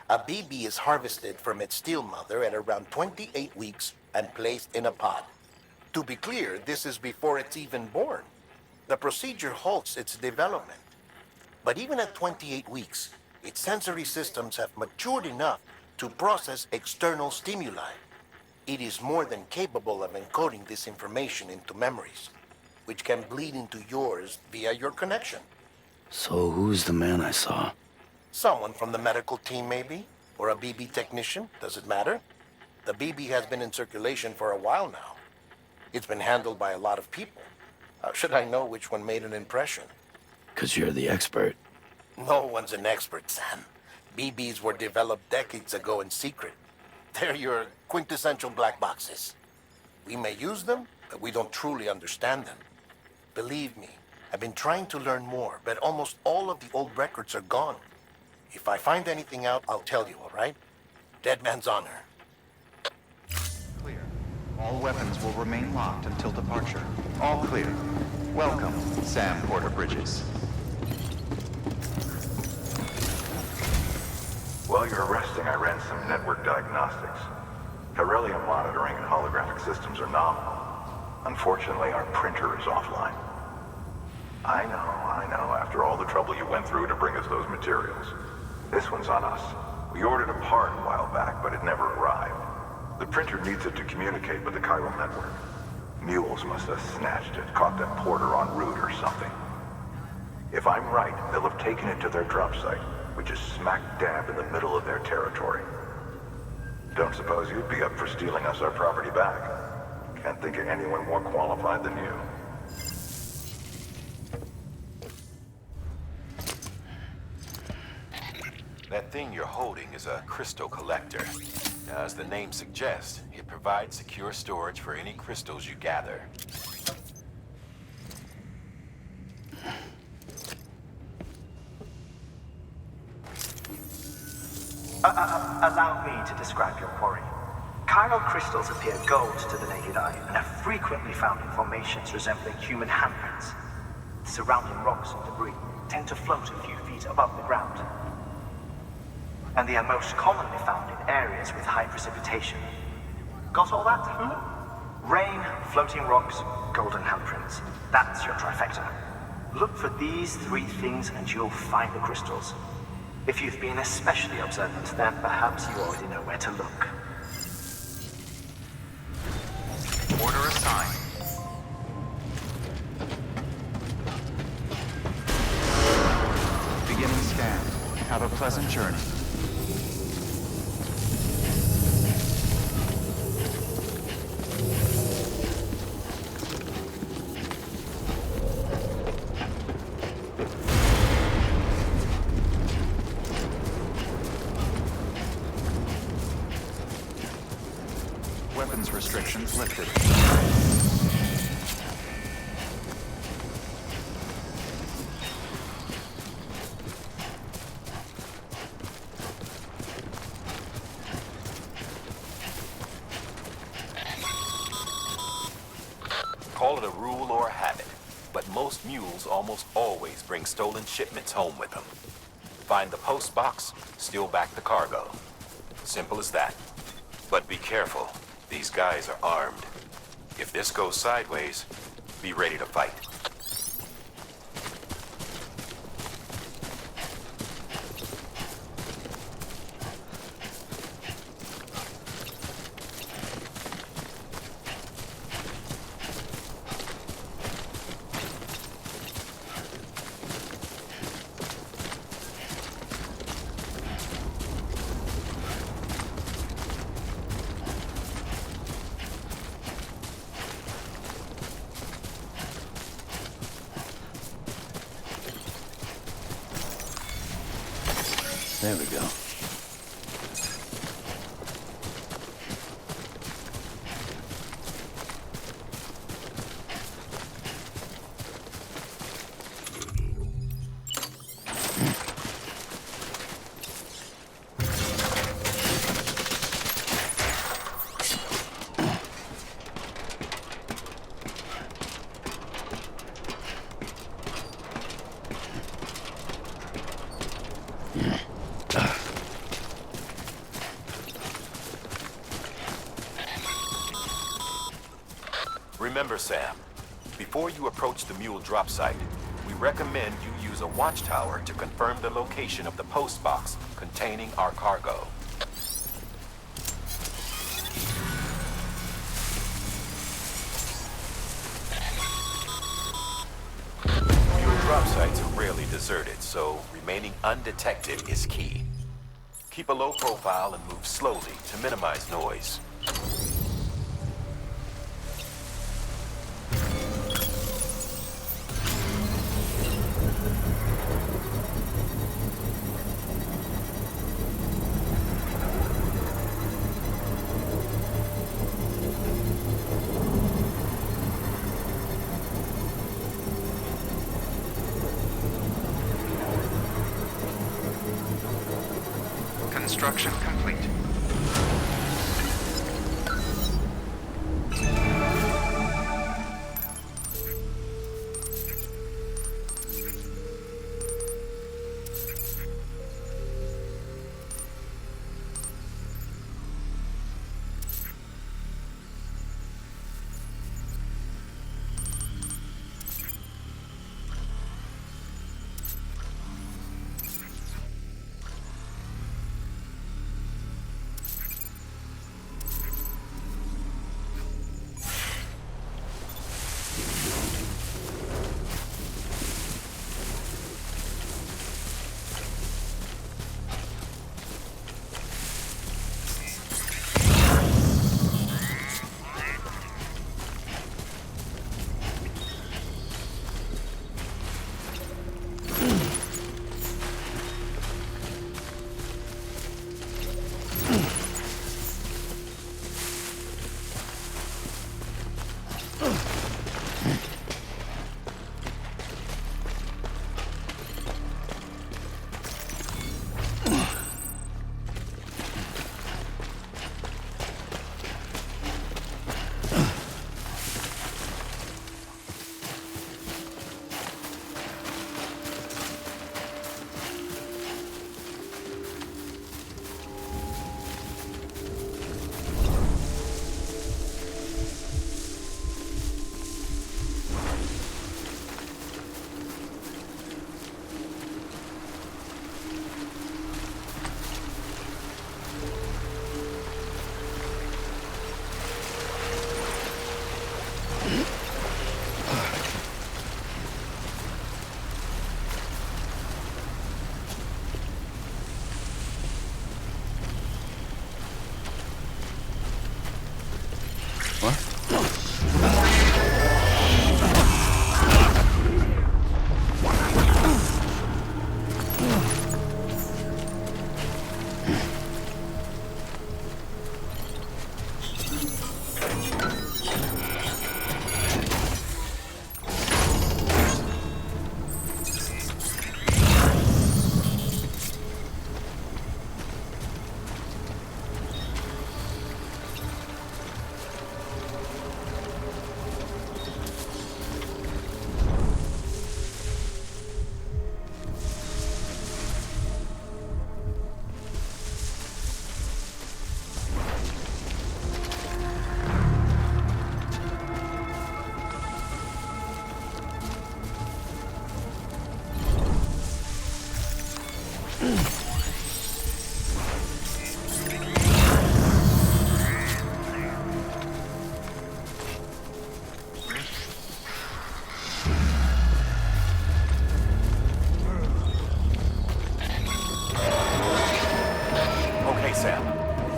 A BB is harvested from its steel mother at around 28 weeks and placed in a pod. To be clear, this is before it's even born. The procedure halts its development. But even at 28 weeks, its sensory systems have matured enough to process external stimuli. It is more than capable of encoding this information into memories, which can bleed into yours via your connection. So who's the man I saw? Someone from the medical team, maybe? Or a BB technician? Does it matter? The BB has been in circulation for a while now. It's been handled by a lot of people. How should I know which one made an impression? 'Cause you're the expert. No one's an expert, Sam. BBs were developed decades ago in secret. They're your quintessential black boxes. We may use them, but we don't truly understand them. Believe me, I've been trying to learn more, but almost all of the old records are gone. If I find anything out, I'll tell you, all right? Dead man's honor. Clear. All weapons will remain locked until departure. All clear. Welcome, Sam Porter Bridges. While you're resting, I ran some network diagnostics. Beryllium monitoring and holographic systems are nominal. Unfortunately, our printer is offline. I know, after all the trouble you went through to bring us those materials. This one's on us. We ordered a part a while back, but it never arrived. The printer needs it to communicate with the chiral network. Mules must have snatched it, caught that porter en route or something. If I'm right, they'll have taken it to their drop site, which is smack dab in the middle of their territory. Don't suppose you'd be up for stealing us our property back? Can't think of anyone more qualified than you. That thing you're holding is a crystal collector. Now, as the name suggests, it provides secure storage for any crystals you gather. Allow me to describe your quarry. Chiral crystals appear gold to the naked eye and are frequently found in formations resembling human handprints. The surrounding rocks and debris tend to float a few feet above the ground. And they are most commonly found in areas with high precipitation. Got all that? Rain, floating rocks, golden handprints. That's your trifecta. Look for these three things and you'll find the crystals. If you've been especially observant, then perhaps you already know where to look. Order assigned. Beginning scan. Have a pleasant journey. Weapons restrictions lifted. Call it a rule or a habit, but most mules almost always bring stolen shipments home with them. Find the post box, steal back the cargo. Simple as that. But be careful. These guys are armed. If this goes sideways, be ready to fight. There we go. Remember, Sam, before you approach the mule drop site, we recommend you use a watchtower to confirm the location of the post box containing our cargo. Mule drop sites are rarely deserted, so remaining undetected is key. Keep a low profile and move slowly to minimize noise. Construction complete.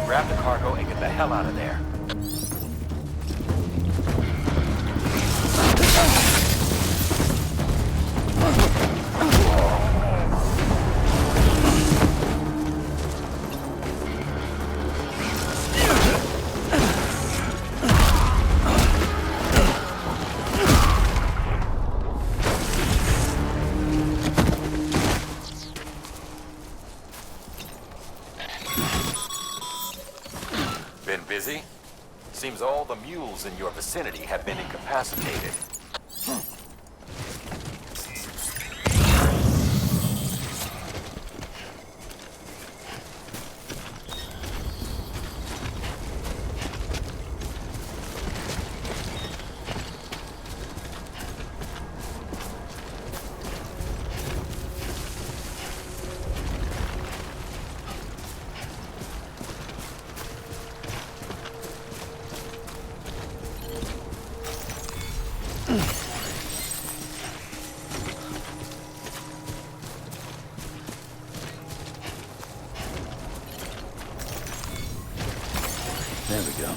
Grab the cargo and get the hell out of there. Busy? Seems all the mules in your vicinity have been incapacitated. There we go.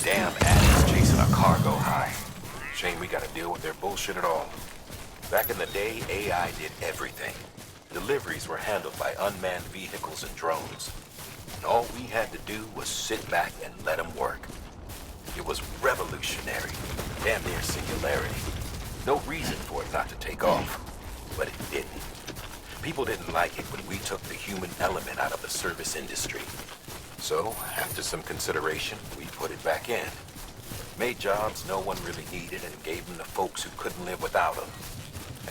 Damn addicts chasing a cargo high. Shame we gotta deal with their bullshit at all. Back in the day, AI did everything. Deliveries were handled by unmanned vehicles and drones. And all we had to do was sit back and let them work. It was revolutionary, damn near singularity. No reason for it not to take off, but it didn't. People didn't like it when we took the human element out of the service industry. So, after some consideration, we put it back in. Made jobs no one really needed and gave them to folks who couldn't live without them.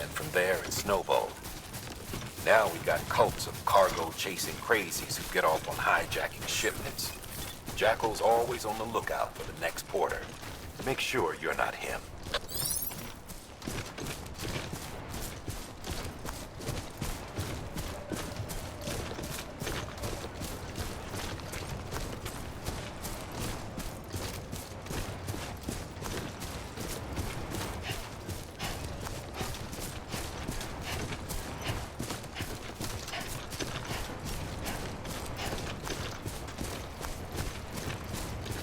And from there, it snowballed. Now we got cults of cargo-chasing crazies who get off on hijacking shipments. Jackal's always on the lookout for the next porter. Make sure you're not him.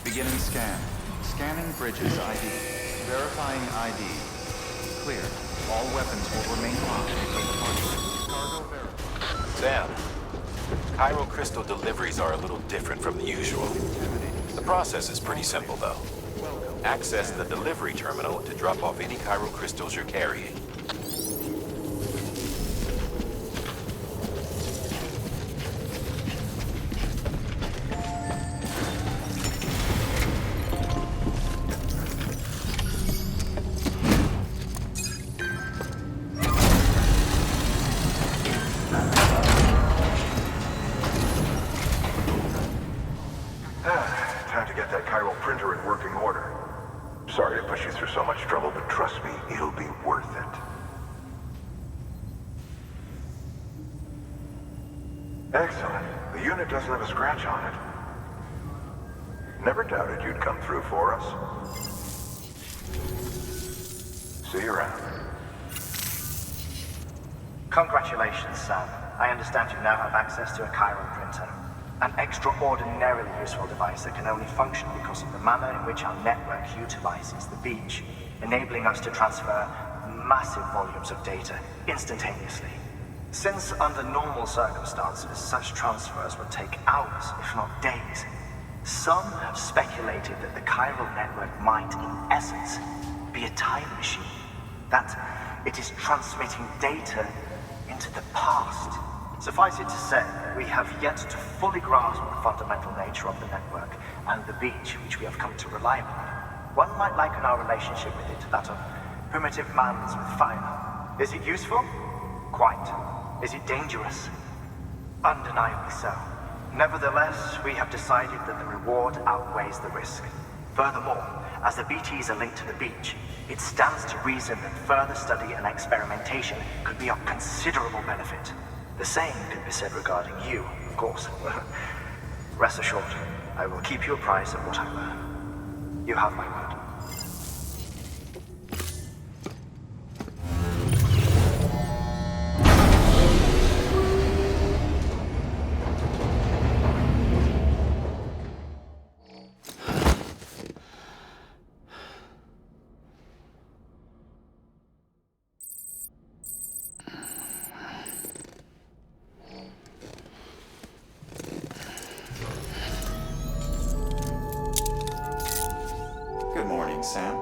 Beginning scan. Scanning bridges ID. Verifying ID. Clear. All weapons will remain locked until departure. Cargo verified. Sam, Chiral crystal deliveries are a little different from the usual. The process is pretty simple, though. Access the delivery terminal to drop off any chiral crystals you're carrying. Time to get that chiral printer in working order. Sorry to push you through so much trouble, but trust me, it'll be worth it. Excellent. The unit doesn't have a scratch on it. Never doubted you'd come through for us. See you around. Congratulations, Sam. I understand you now have access to a chiral printer. An extraordinarily useful device that can only function because of the manner in which our network utilizes the beach, enabling us to transfer massive volumes of data instantaneously. Since under normal circumstances, such transfers would take hours, if not days, some have speculated that the chiral network might, in essence, be a time machine. That it is transmitting data into the past. Suffice it to say, we have yet to fully grasp the fundamental nature of the network and the beach which we have come to rely upon. One might liken our relationship with it to that of primitive mans with fire. Is it useful? Quite. Is it dangerous? Undeniably so. Nevertheless, we have decided that the reward outweighs the risk. Furthermore, as the BTs are linked to the beach, it stands to reason that further study and experimentation could be of considerable benefit. The same could be said regarding you, of course. Rest assured, I will keep you apprised of what I learn. You have my word. Thanks, Sam.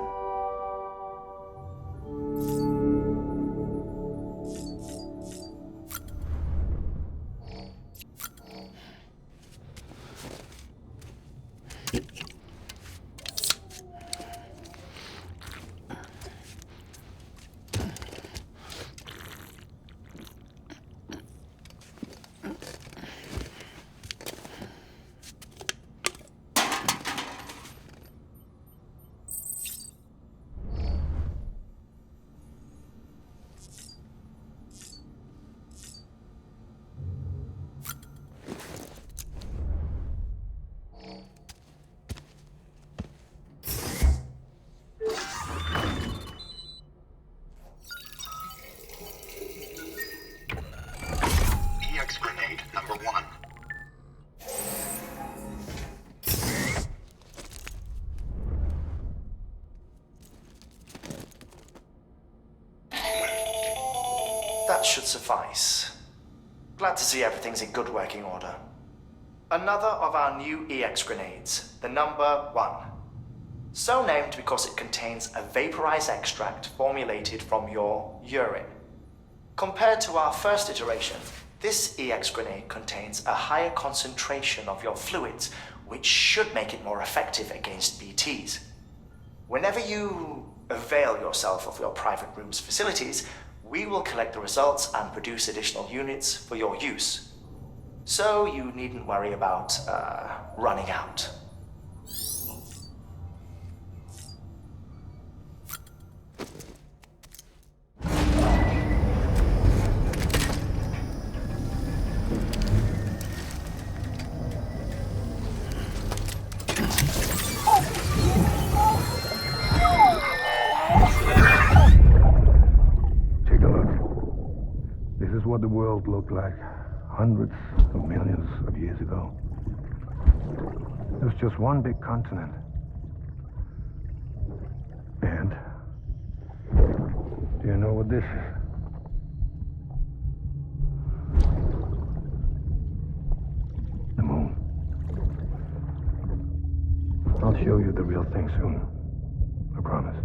EX grenade number 1. That should suffice. Glad to see everything's in good working order. Another of our new EX grenades, the number 1. So named because it contains a vaporized extract formulated from your urine. Compared to our first iteration, this EX grenade contains a higher concentration of your fluids, which should make it more effective against BTs. Whenever you avail yourself of your private room's facilities, we will collect the results and produce additional units for your use. So you needn't worry about running out. Take a look. This is what the world looked like hundreds of millions of years ago. It was just one big continent. And do you know what this is? The moon. I'll show you the real thing soon. I promise.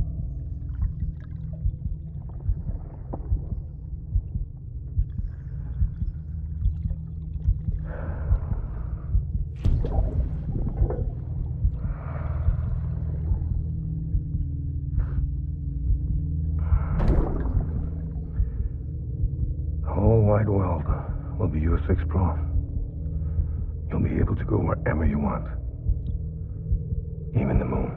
The whole wide world will be yours to explore. You'll be able to go wherever you want. Even the moon.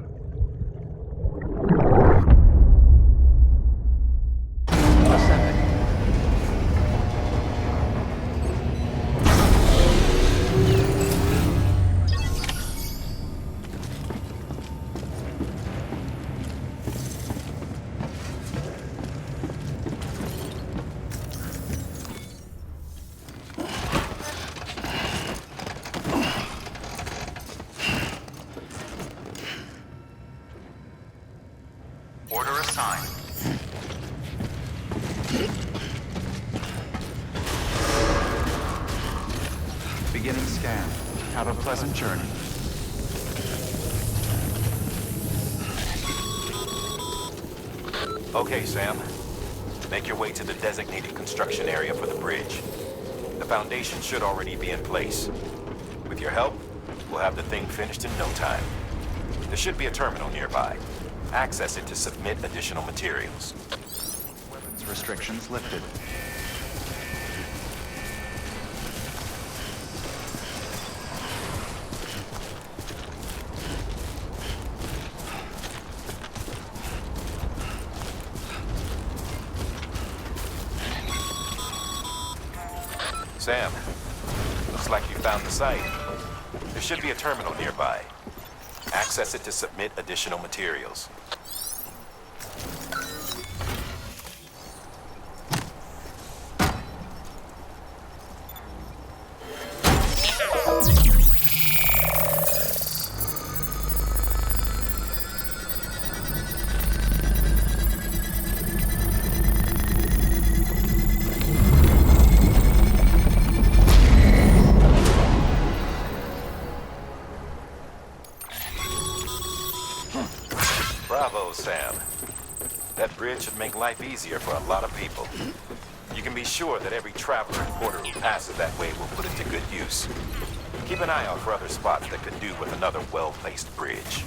Order assigned. Beginning scan. Have a pleasant journey. Okay, Sam. Make your way to the designated construction area for the bridge. The foundation should already be in place. With your help, we'll have the thing finished in no time. There should be a terminal nearby. Access it to submit additional materials. Weapons restrictions lifted. Sam, looks like you found the site. There should be a terminal nearby. Access it to submit additional materials. Sam. That bridge should make life easier for a lot of people. You can be sure that every traveler and porter who passes that way will put it to good use. Keep an eye out for other spots that could do with another well-placed bridge.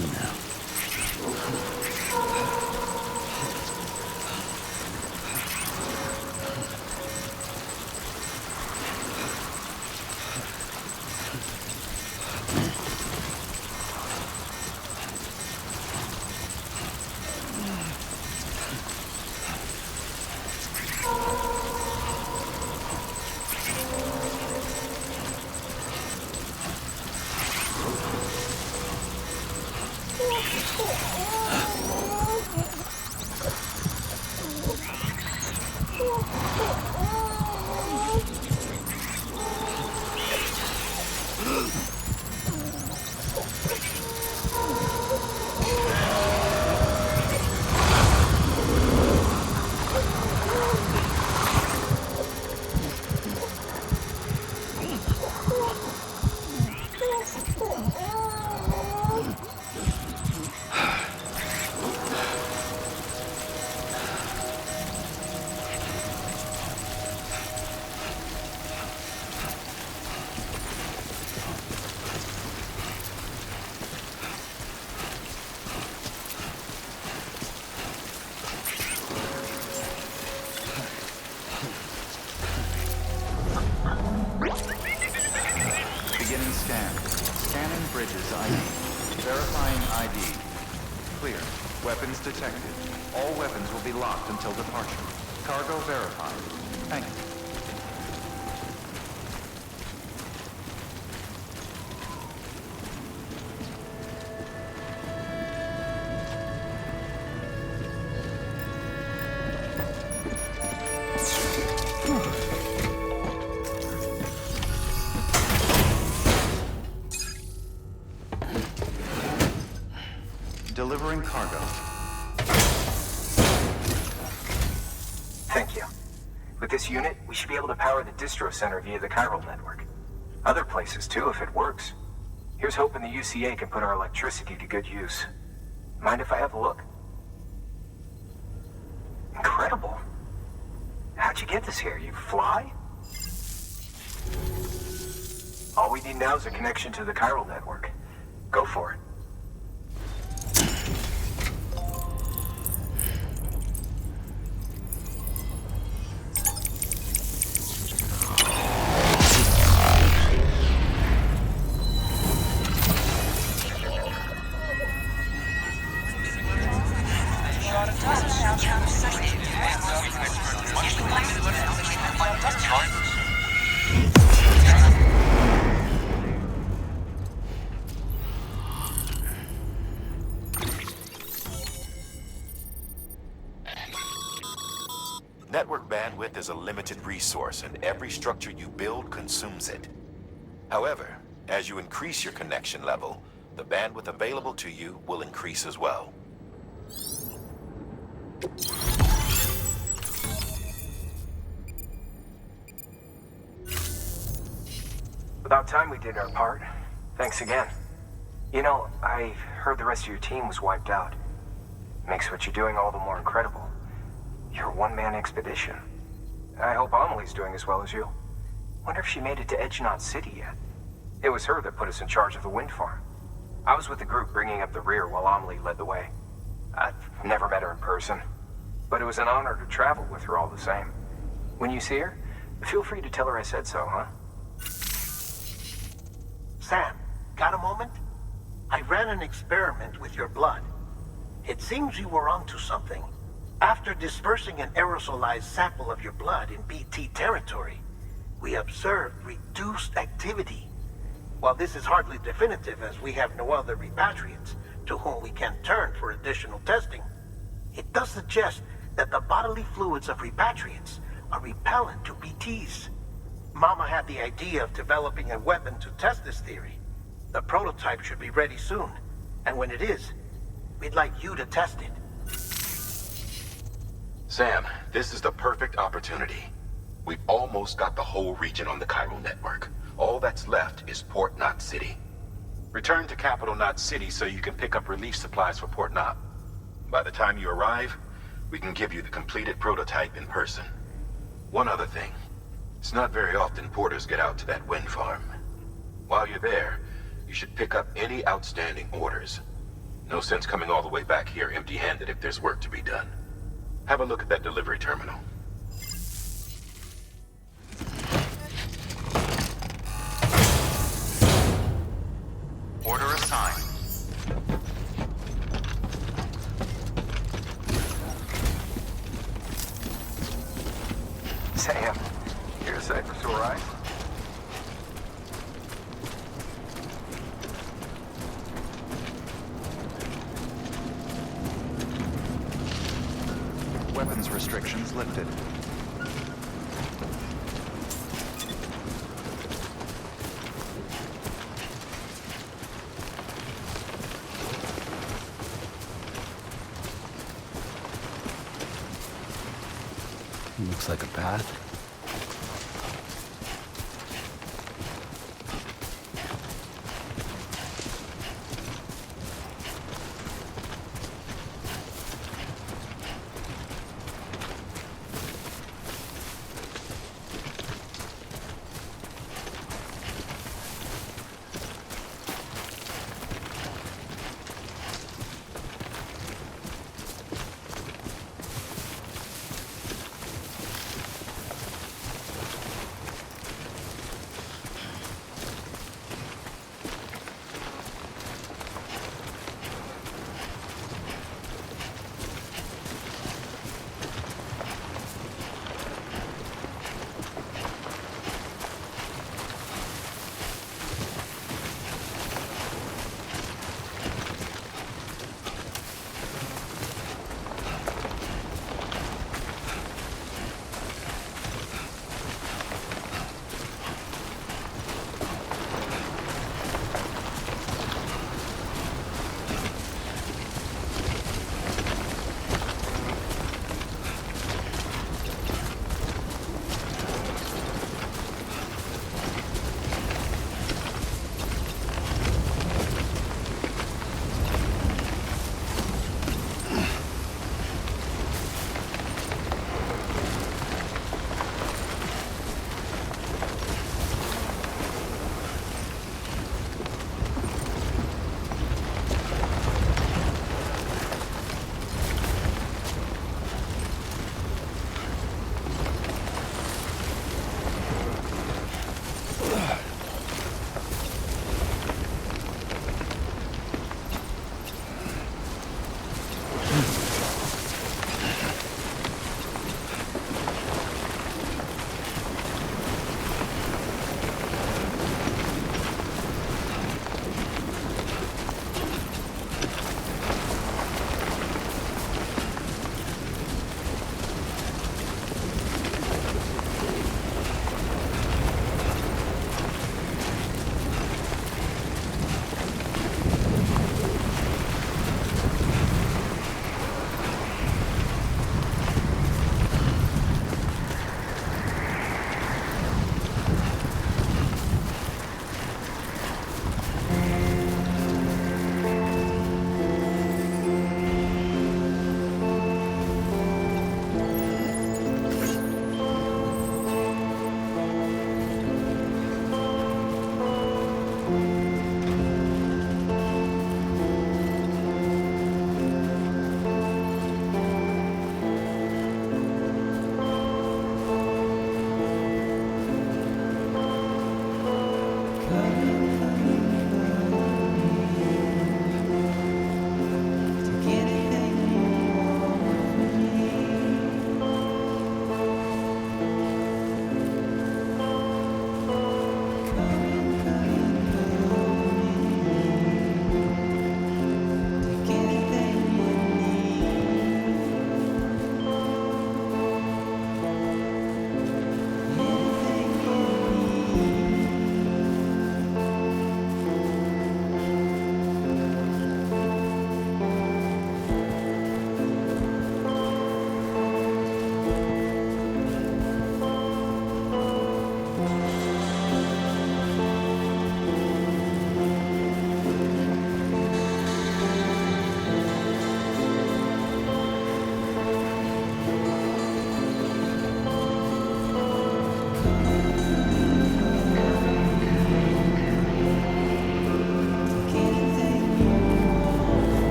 in now. Beginning scan. Scanning bridges ID. Verifying ID. Clear. Weapons detected. All weapons will be locked until departure. Cargo verified. Thank you. Delivering cargo. Thank you. With this unit, we should be able to power the distro center via the chiral network. Other places too, if it works. Here's hoping the UCA can put our electricity to good use. Mind if I have a look? Incredible. How'd you get this here? You fly? All we need now is a connection to the chiral network. Go for it. Network bandwidth is a limited resource, and every structure you build consumes it. However, as you increase your connection level, the bandwidth available to you will increase as well. About time we did our part. Thanks again. You know, I heard the rest of your team was wiped out. Makes what you're doing all the more incredible. You're a one-man expedition. I hope Amelie's doing as well as you. Wonder if she made it to Edgenot City yet. It was her that put us in charge of the wind farm. I was with the group bringing up the rear while Amelie led the way. I've never met her in person, but it was an honor to travel with her all the same. When you see her, feel free to tell her I said so, huh? Sam, got a moment? I ran an experiment with your blood. It seems you were onto something. After dispersing an aerosolized sample of your blood in BT territory, we observed reduced activity. While this is hardly definitive, as we have no other repatriates to whom we can turn for additional testing, it does suggest that the bodily fluids of repatriates are repellent to BTs. Mama had the idea of developing a weapon to test this theory. The prototype should be ready soon, and when it is, we'd like you to test it. Sam, this is the perfect opportunity. We've almost got the whole region on the chiral network. All that's left is Port Knot City. Return to Capital Knot City so you can pick up relief supplies for Port Knot. By the time you arrive, we can give you the completed prototype in person. One other thing. It's not very often porters get out to that wind farm. While you're there, you should pick up any outstanding orders. No sense coming all the way back here empty-handed if there's work to be done. Have a look at that delivery terminal. Order assigned. Sam, here to say for sore eyes? Weapons restrictions lifted. Looks like a path.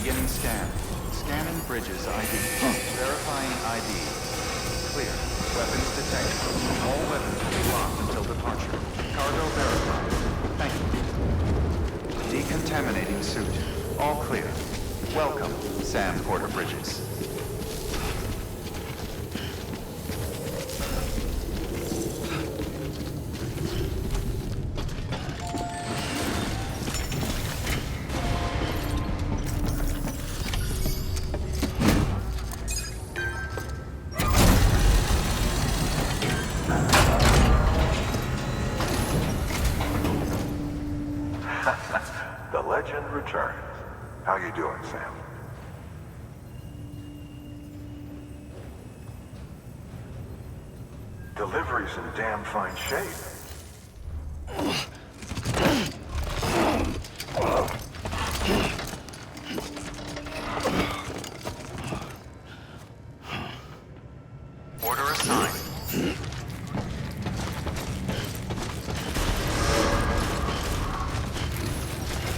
Beginning scan. Scanning bridges ID. Verifying ID. Clear. Weapons detected. All weapons will be locked until departure. Cargo verified. Thank you. Decontaminating suit. All clear. Welcome, Sam Porter Bridges. The legend returns. How you doing, Sam? Delivery's in damn fine shape. Order assigned.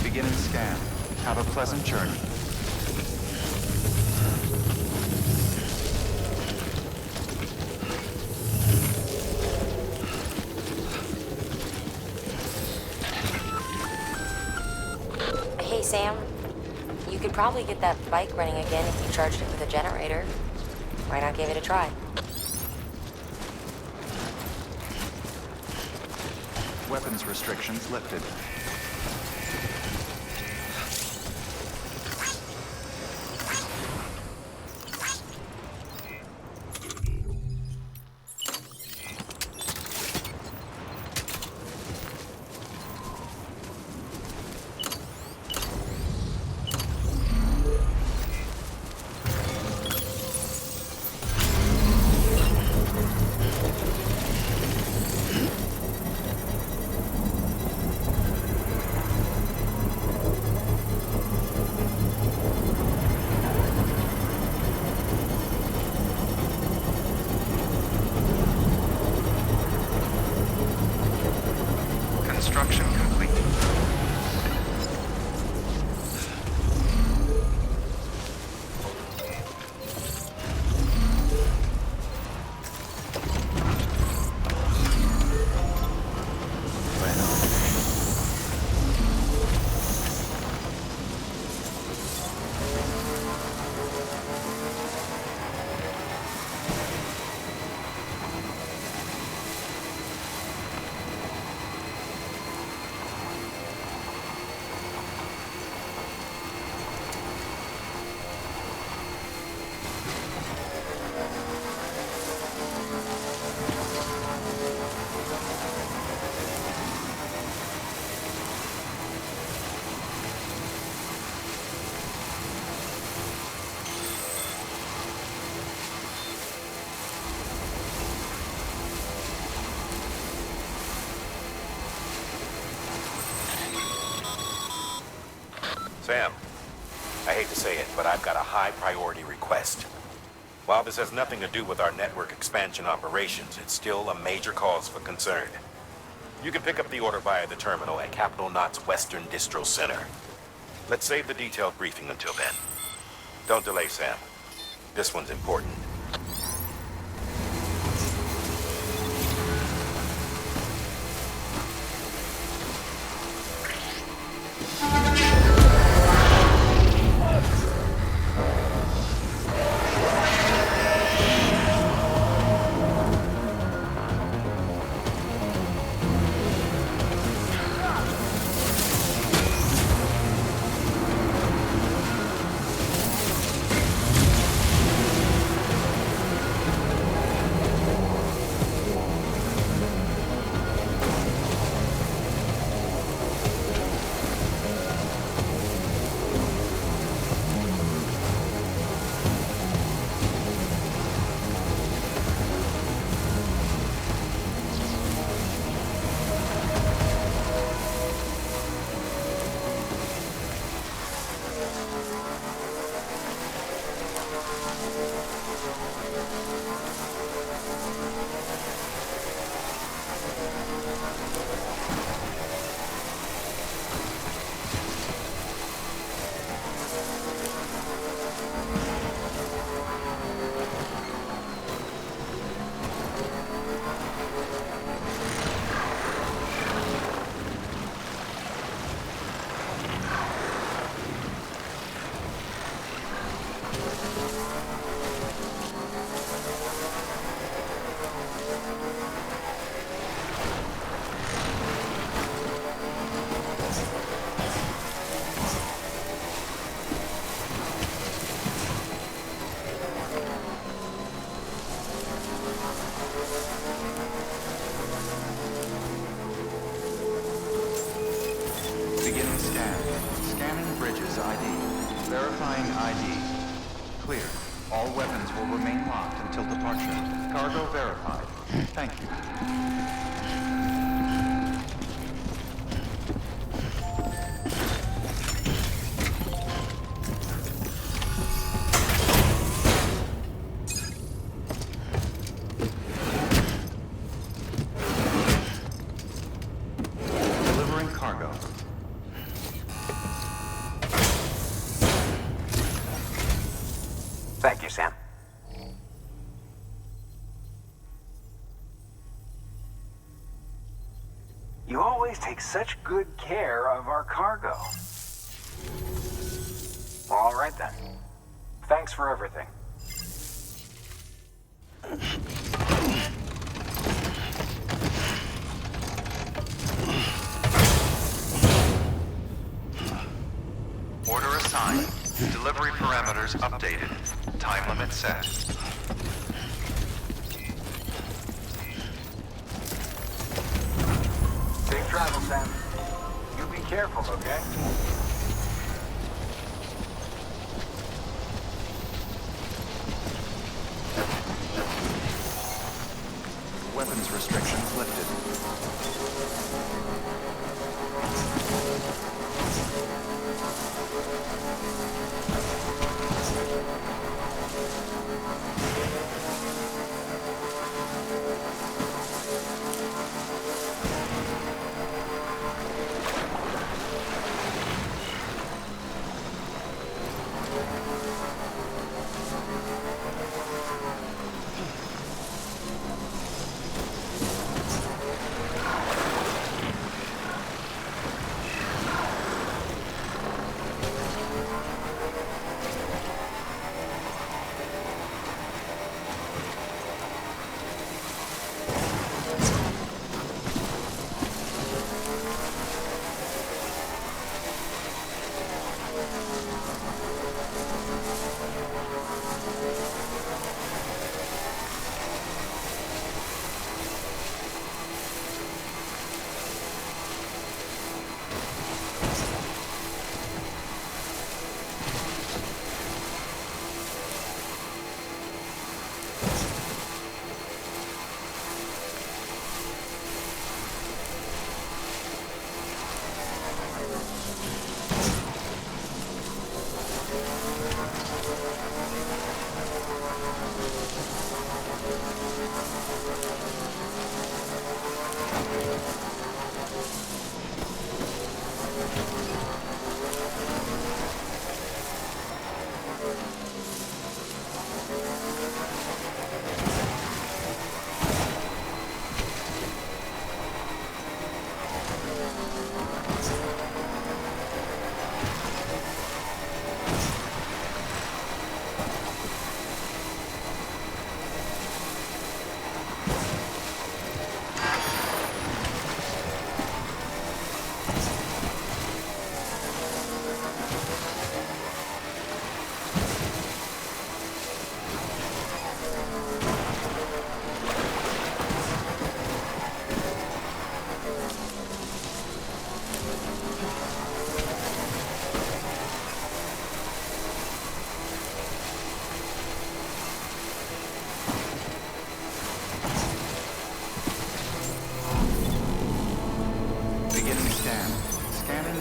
Beginning scan. Have a pleasant journey. Hey, Sam. You could probably get that bike running again if you charged it with a generator. Why not give it a try? Weapons restrictions lifted. Construction complete. Sam, I hate to say it, but I've got a high priority request. While this has nothing to do with our network expansion operations, it's still a major cause for concern. You can pick up the order via the terminal at Capital Knot's Western Distro Center. Let's save the detailed briefing until then. Don't delay, Sam. This one's important. Beginning scan. Scanning bridges ID. Verifying ID. Clear. All weapons will remain locked until departure. Cargo verified. Thank you. Delivering cargo. Thank you, Sam. You always take such good care of our cargo. All right then. Thanks for everything. Order assigned. Delivery parameters updated. Time limit set. Safe travel, Sam. You be careful, okay? Weapons restrictions lifted.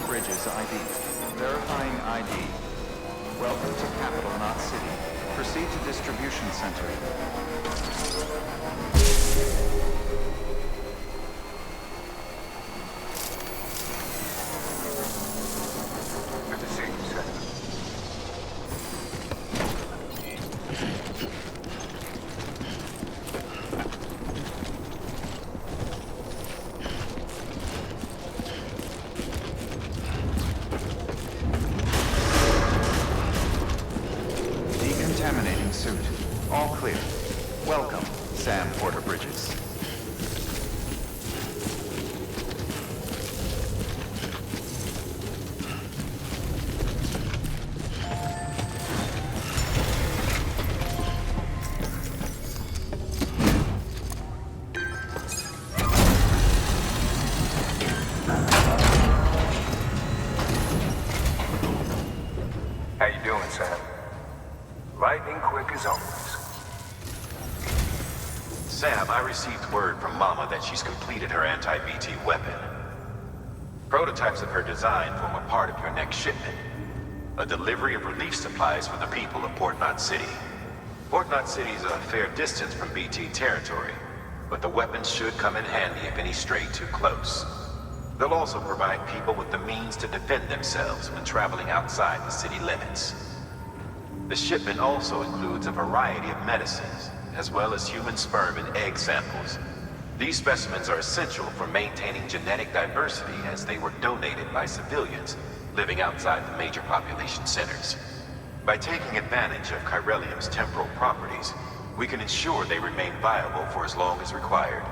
Bridges ID. Verifying ID. Welcome to Capital, not City. Proceed to Distribution Center. Good to see you, sir. All clear. Welcome, Sam Porter Bridges. How you doing, Sam? Lightning quick as always. Sam, I received word from Mama that she's completed her anti-BT weapon. Prototypes of her design form a part of your next shipment. A delivery of relief supplies for the people of Port Knot City. Port Knot City is a fair distance from BT territory, but the weapons should come in handy if any stray too close. They'll also provide people with the means to defend themselves when traveling outside the city limits. The shipment also includes a variety of medicines, as well as human sperm and egg samples. These specimens are essential for maintaining genetic diversity as they were donated by civilians living outside the major population centers. By taking advantage of chiralium's temporal properties, we can ensure they remain viable for as long as required.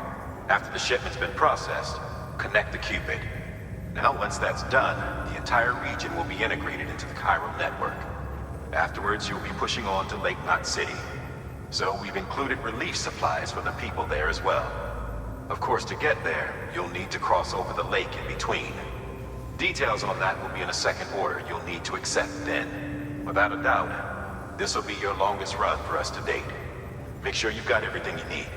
After the shipment's been processed, connect the Cupid. Now, once that's done, the entire region will be integrated into the chiral network. Afterwards, you'll be pushing on to Lake Knot City. So we've included relief supplies for the people there as well. Of course, to get there, you'll need to cross over the lake in between. Details on that will be in a second order you'll need to accept then. Without a doubt, this will be your longest run for us to date. Make sure you've got everything you need.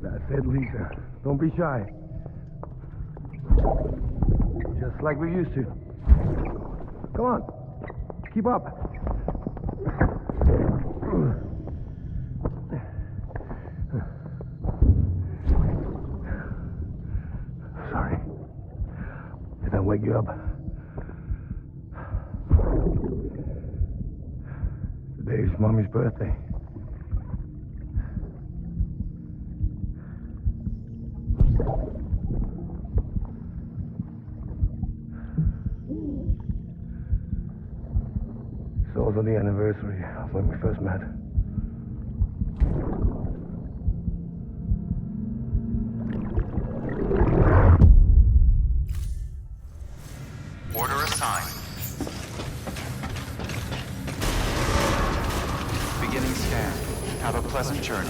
That's it, Lisa. Don't be shy. Just like we used to. Come on. Keep up. Sorry. Did I wake you up? Today's Mommy's birthday. It's also the anniversary of when we first met. Order assigned. Beginning scan. Have a pleasant journey.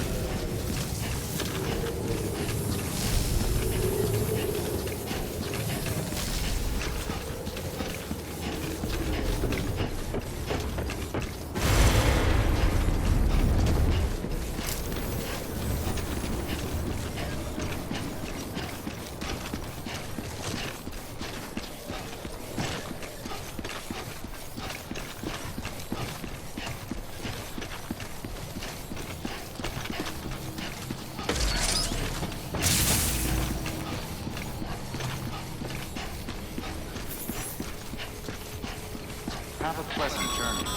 Have a pleasant journey.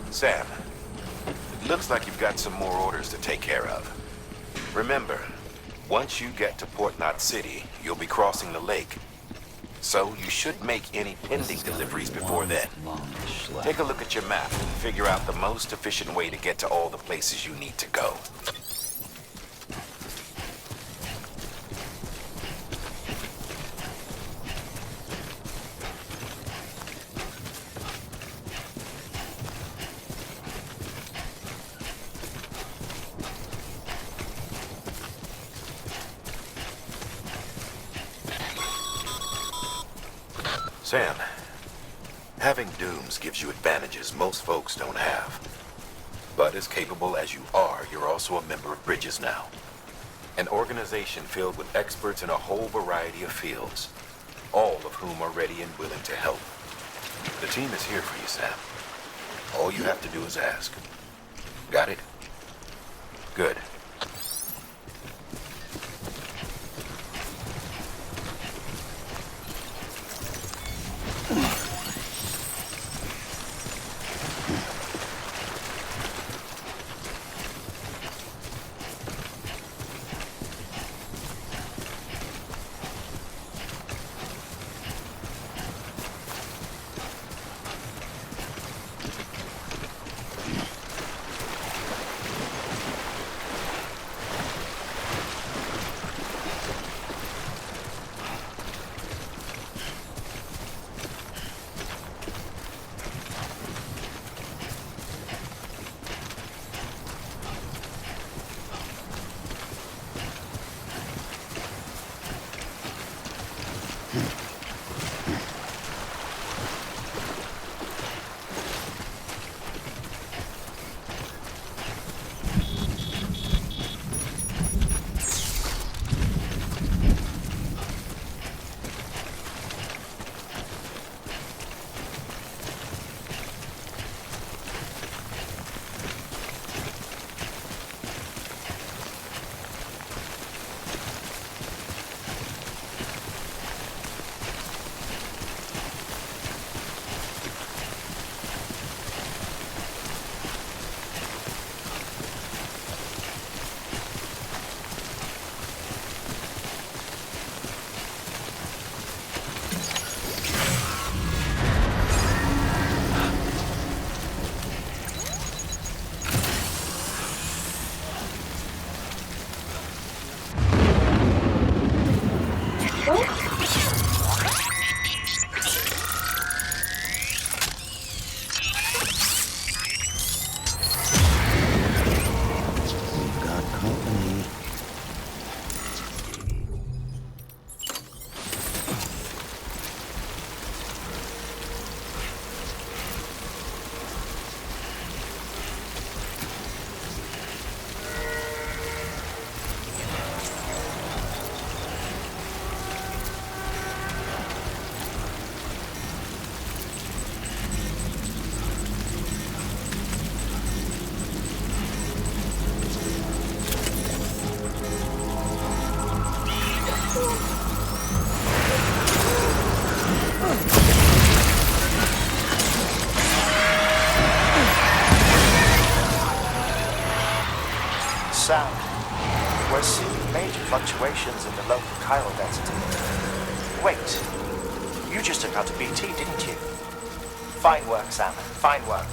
Sam, it looks like you've got some more orders to take care of. Remember, once you get to Port Knot City, you'll be crossing the lake. So you should make any pending deliveries before then. Take a look at your map and figure out the most efficient way to get to all the places you need to go. Sam, having dooms gives you advantages most folks don't have. But as capable as you are, you're also a member of Bridges now. An organization filled with experts in a whole variety of fields, all of whom are ready and willing to help. The team is here for you, Sam. All you have to do is ask. Got it? Good. We're seeing major fluctuations in the local chiral density. Wait, you just took out a BT, didn't you? Fine work, Sam. Fine work.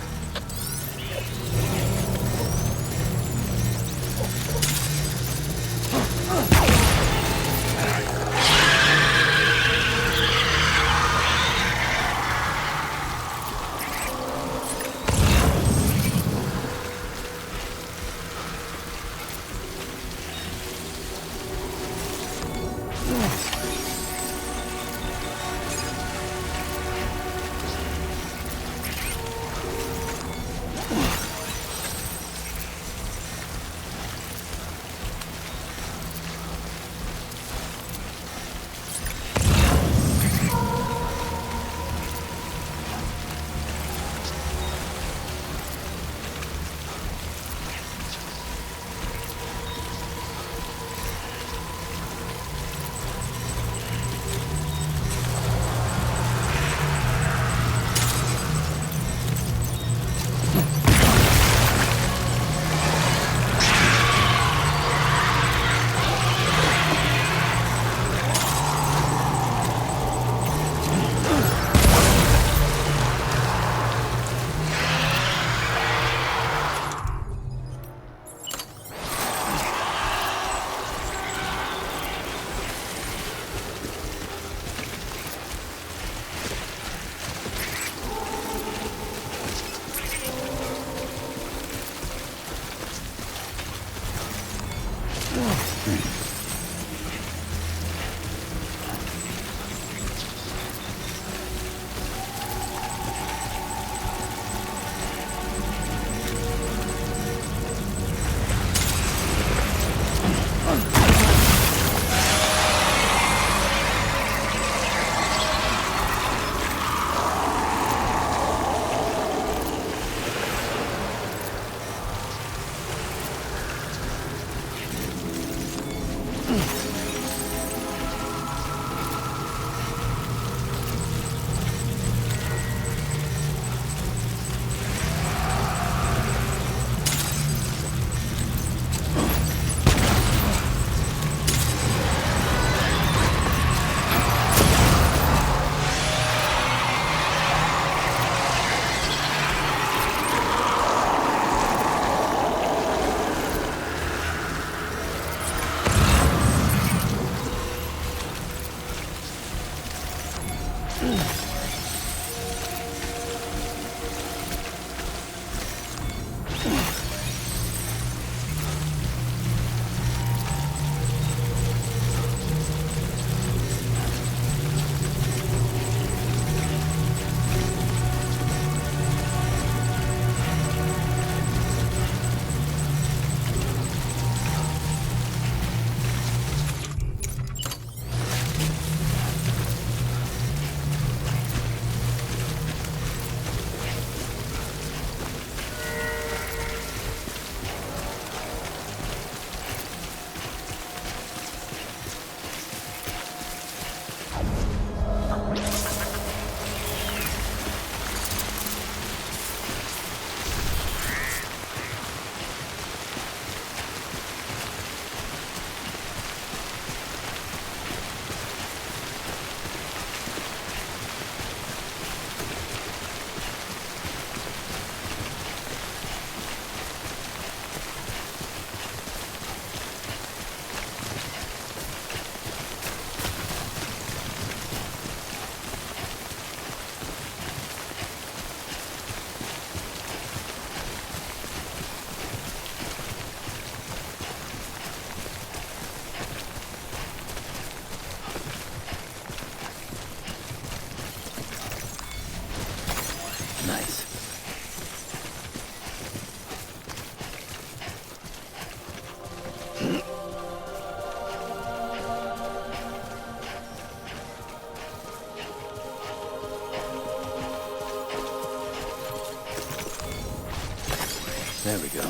There we go.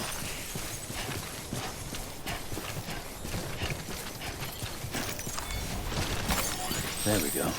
There we go.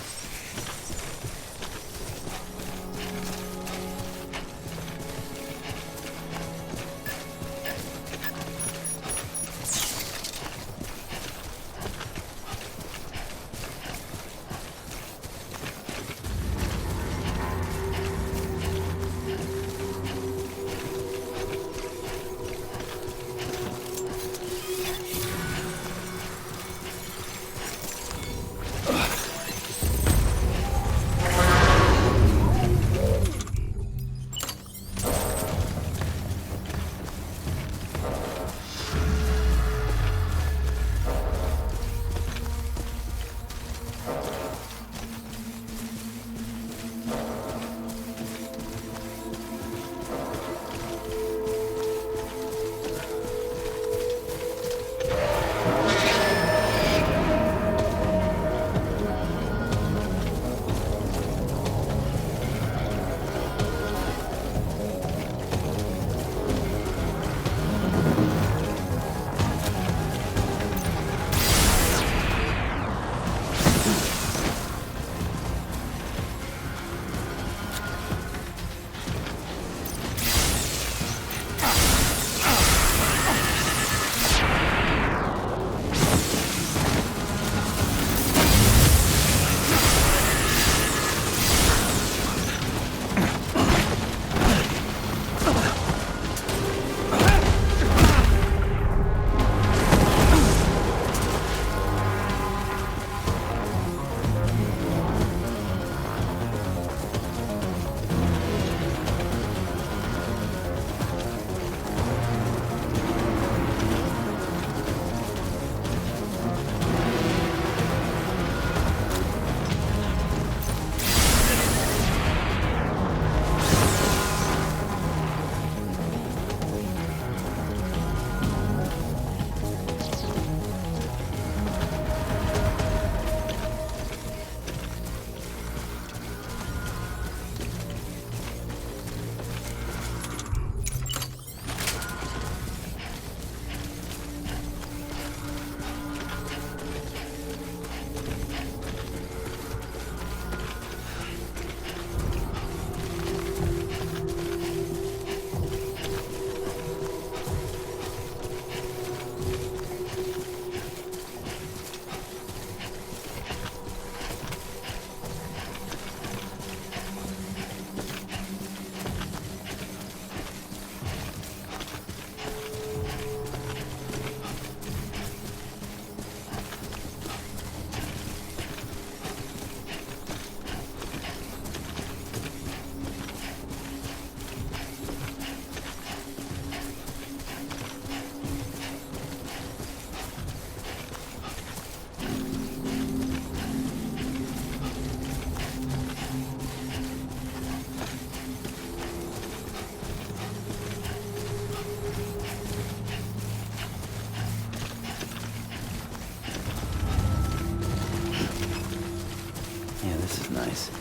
this is nice.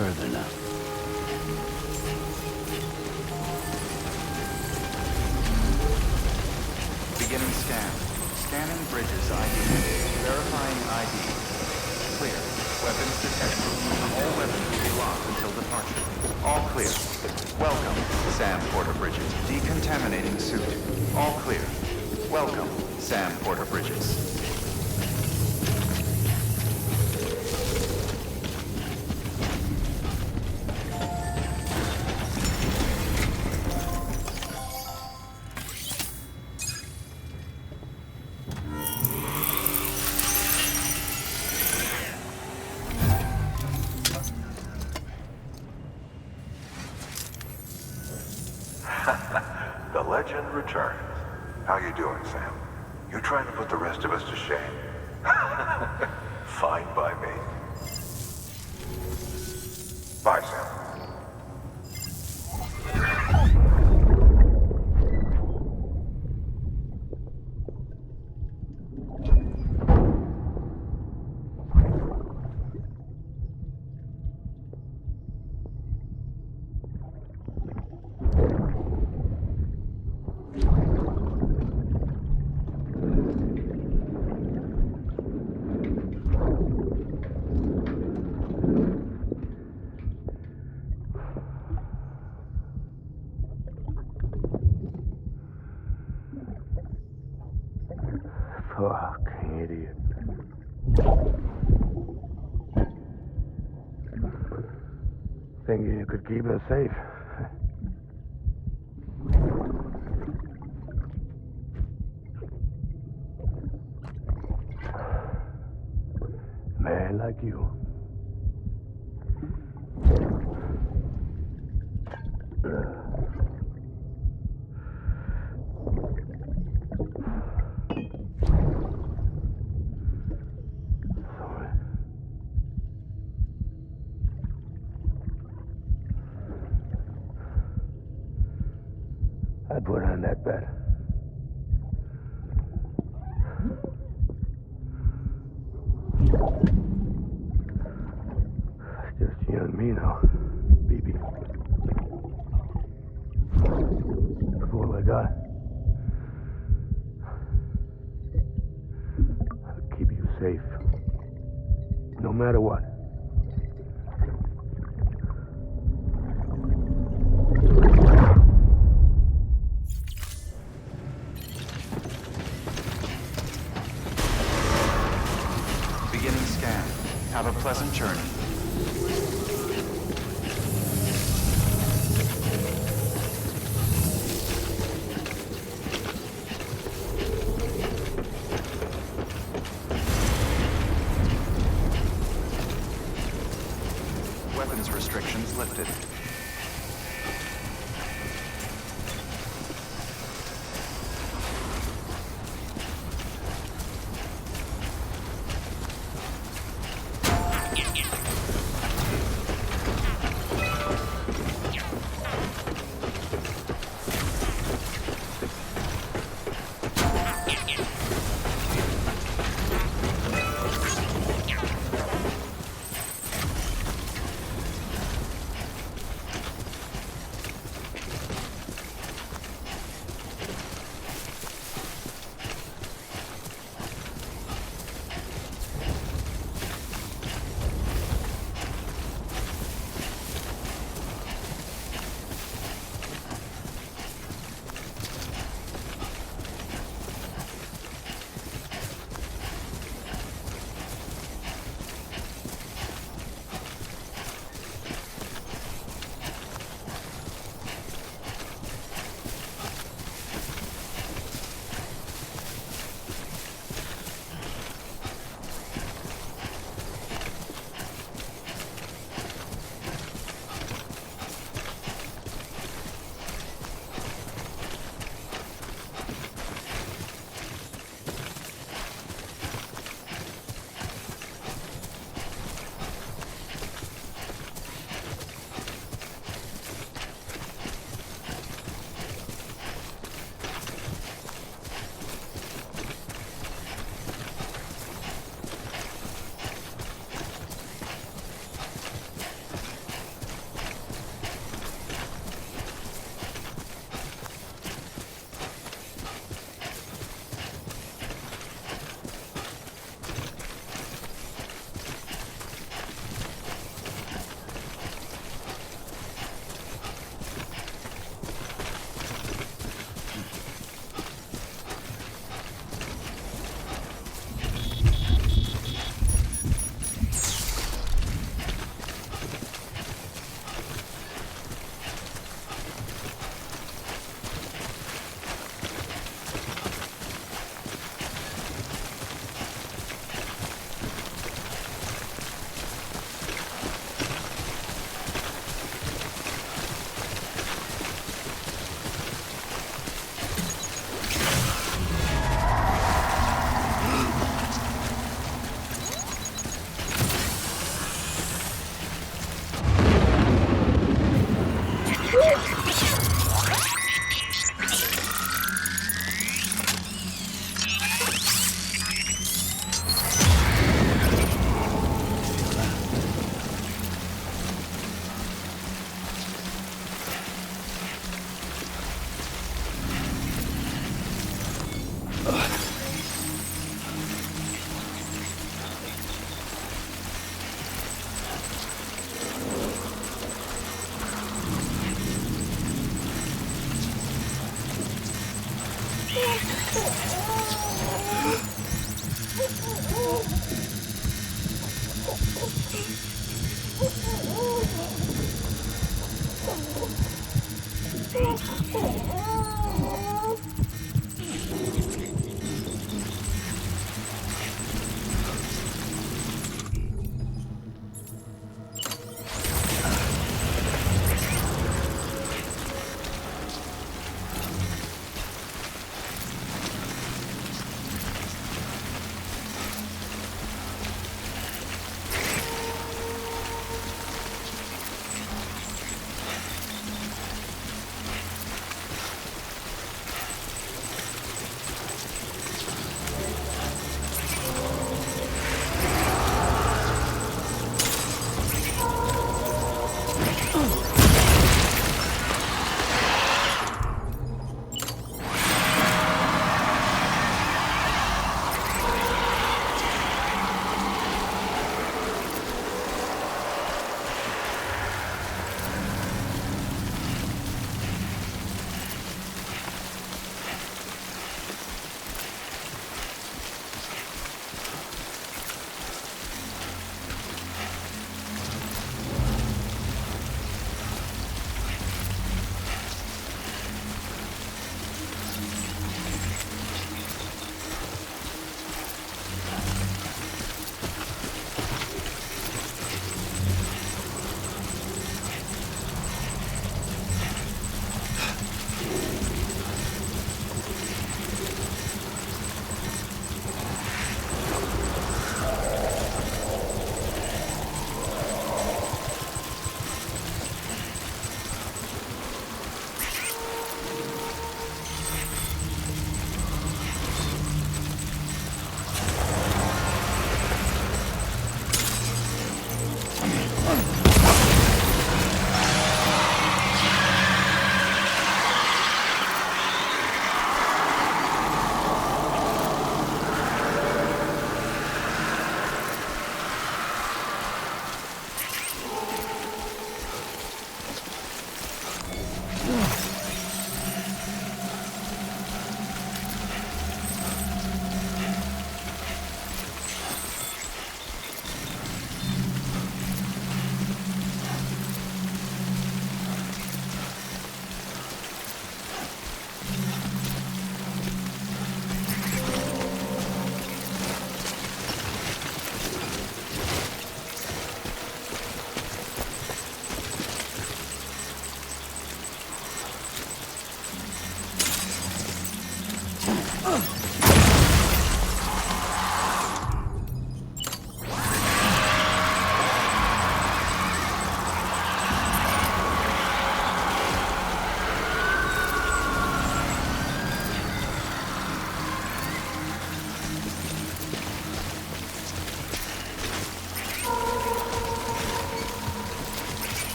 Further now. Beginning scan. Scanning bridges ID. Verifying ID. Clear. Weapons detected. All weapons will be locked until departure. All clear. Welcome, Sam Porter Bridges. Decontaminating suit. All clear. Welcome, Sam Porter Bridges. The legend returns. How you doing, Sam? You trying to put the rest of us to shame? Fine by me. Bye, Sam. thinking you could keep us safe. Man like you. I put on that bet. It's just you and me now, baby. That's all I got. I'll keep you safe. No matter what. Beginning scan. Have a pleasant journey. Weapons restrictions lifted.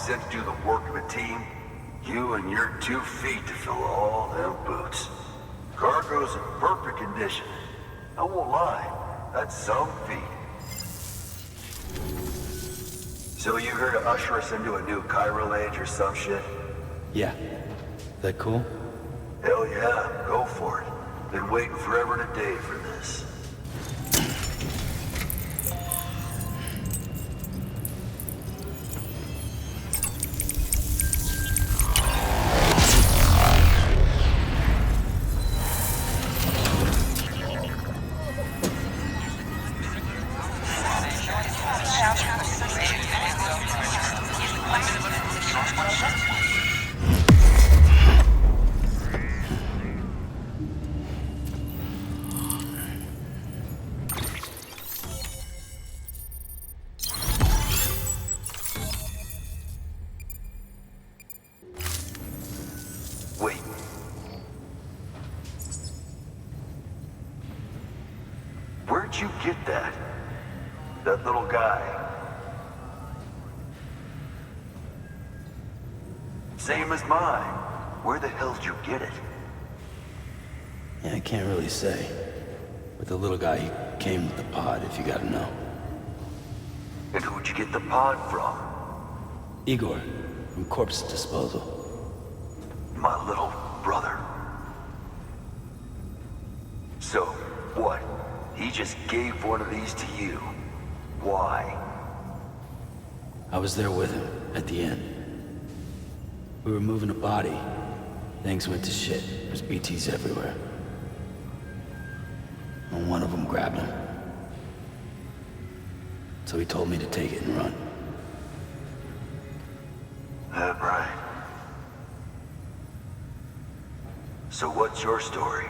sent to do the work of a team, you and your 2 feet to fill all them boots. Cargo's in perfect condition. I won't lie, that's some feat. So you here to usher us into a new chiral age or some shit? Yeah. That cool? Hell yeah, go for it. Been waiting forever and a day for this. Wait. Where'd you get that? That little guy? Same as mine. Where the hell did you get it? Yeah, I can't really say. But the little guy, he came with the pod, if you gotta know. And who'd you get the pod from? Igor, from Corpse Disposal. My little brother. So, what? He just gave one of these to you. Why? I was there with him, at the end. We were moving a body. Things went to shit. There's BTs everywhere. And one of them grabbed him. So he told me to take it and run. That right. So what's your story?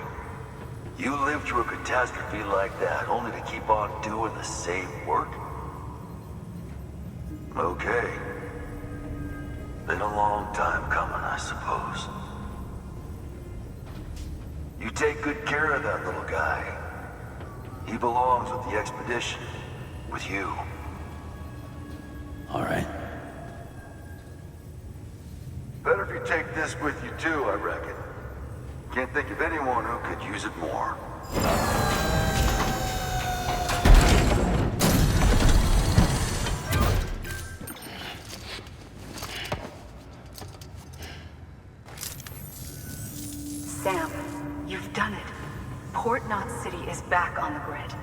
You lived through a catastrophe like that, only to keep on doing the same work? Okay. Been a long time coming, I suppose. You take good care of that little guy. He belongs with the expedition. With you. All right. Better if you take this with you too, I reckon. Can't think of anyone who could use it more. Sam, you've done it. Port Knot City is back on the grid.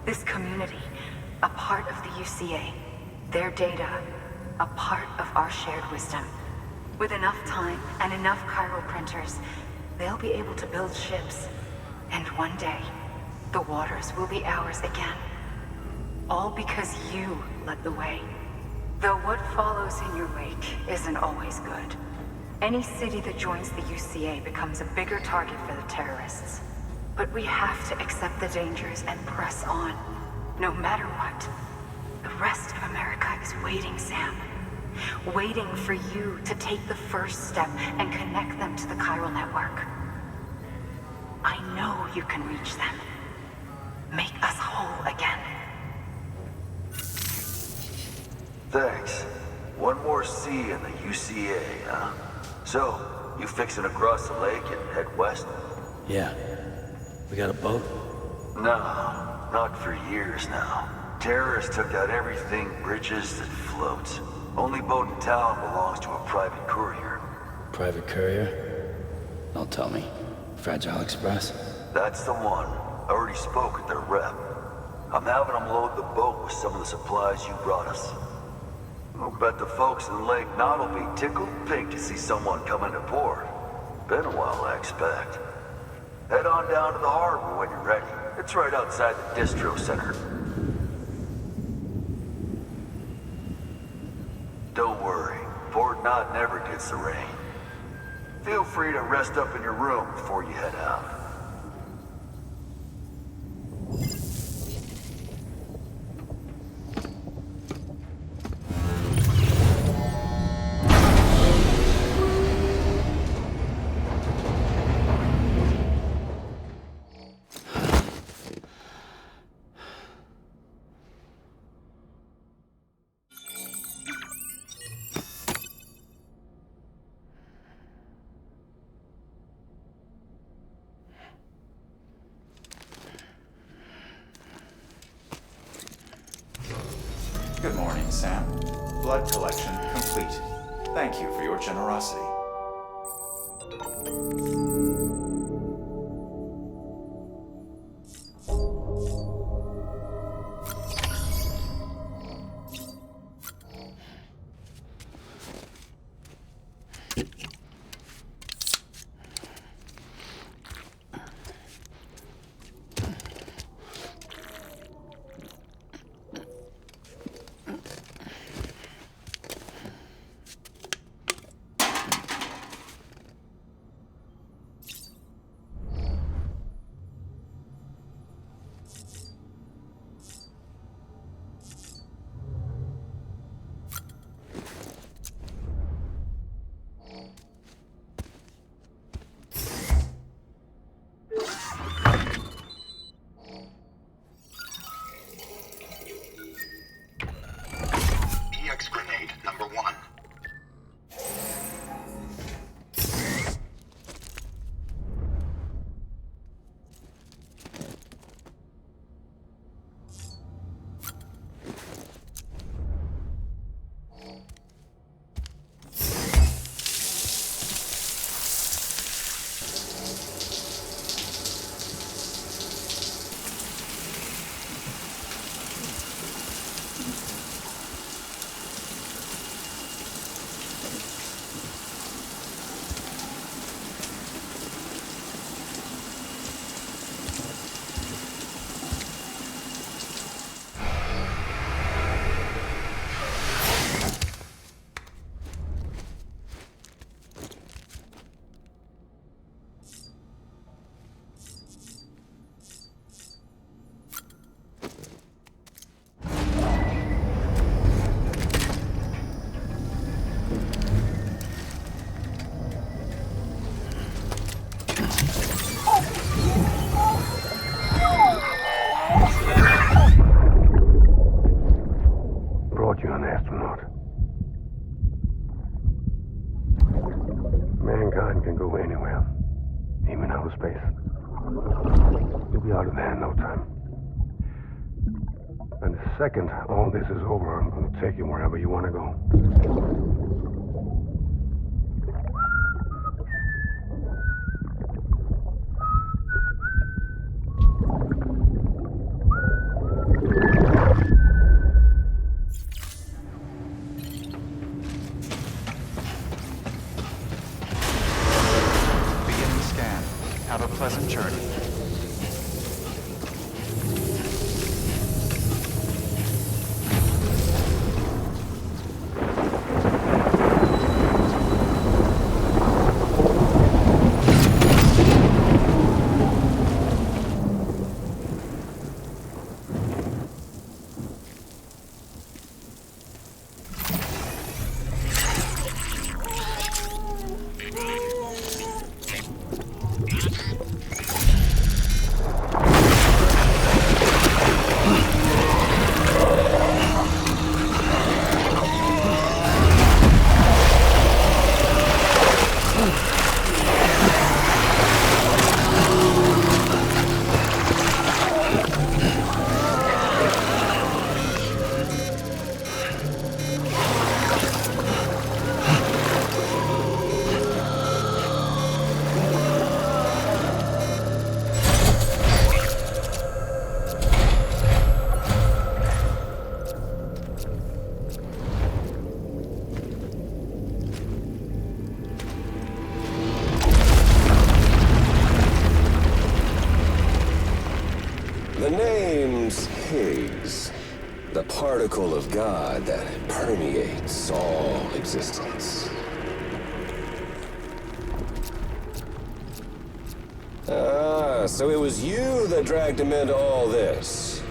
This community, a part of the UCA. Their data, a part of our shared wisdom. With enough time and enough chiral printers, they'll be able to build ships. And one day, the waters will be ours again. All because you led the way. Though what follows in your wake isn't always good. Any city that joins the UCA becomes a bigger target for the terrorists. But we have to accept the dangers and press on. No matter what. The rest of America is waiting, Sam. Waiting for you to take the first step and connect them to the chiral network. I know you can reach them. Make us whole again. Thanks. One more C in the UCA, huh? So, you fixing to cross the lake and head west? Yeah. We got a boat? No, not for years now. Terrorists took out everything bridges that floats. Only boat in town belongs to a private courier. Private courier? Don't tell me. Fragile Express? That's the one. I already spoke with their rep. I'm having them load the boat with some of the supplies you brought us. I'll bet the folks in Lake Knot will be tickled pink to see someone come into port. Been a while, I expect. Head on down to the harbor when you're ready. It's right outside the distro center. Don't worry, Port Knot never gets the rain. Feel free to rest up in your room before you head out. Sam. Blood collection complete. Thank you for your generosity. Grenade number 1. Brought you an astronaut. Mankind can go anywhere, even outer space. You'll be out of there in no time. And the second all this is over, I'm going to take you wherever you want to go. Have a pleasant journey. The name's Higgs, the particle of God that permeates all existence. Ah, so it was you that dragged him into all this.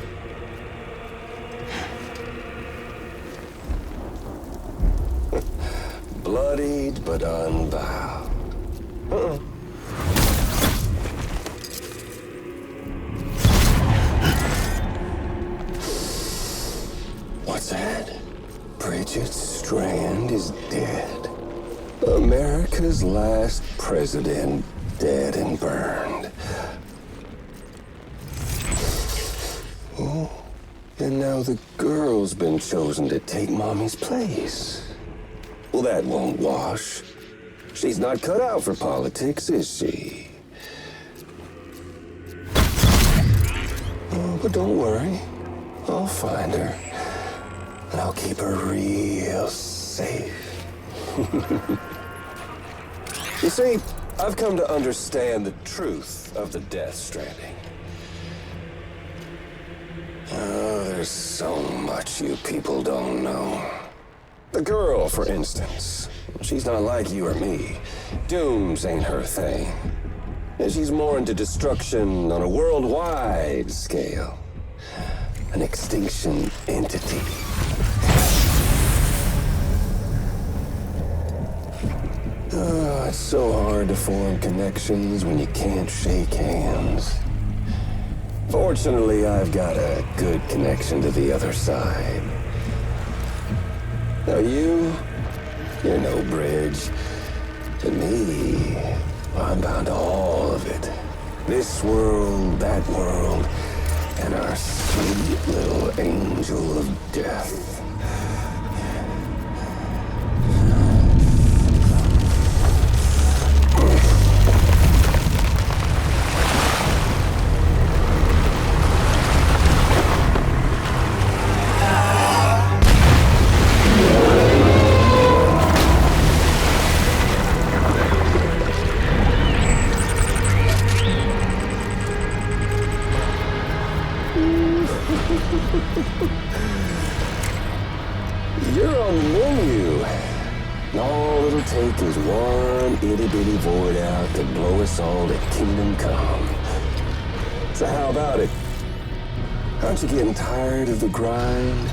Bloodied but unbound. What's that? Bridget Strand is dead. America's last president dead and burned. And now the girl's been chosen to take Mommy's place. Well, that won't wash. She's not cut out for politics, is she? Oh, but don't worry. I'll find her. And I'll keep her real safe. You see, I've come to understand the truth of the Death Stranding. Oh, there's so much you people don't know. The girl, for instance. She's not like you or me. Dooms ain't her thing. And she's more into destruction on a worldwide scale. An extinction entity. Oh, it's so hard to form connections when you can't shake hands. Fortunately, I've got a good connection to the other side. Now you're no bridge. To me, I'm bound to all of it. This world, that world, and our sweet little angel of death. You're on the menu. All it'll take is one itty-bitty void out to blow us all to kingdom come. So how about it? Aren't you getting tired of the grind?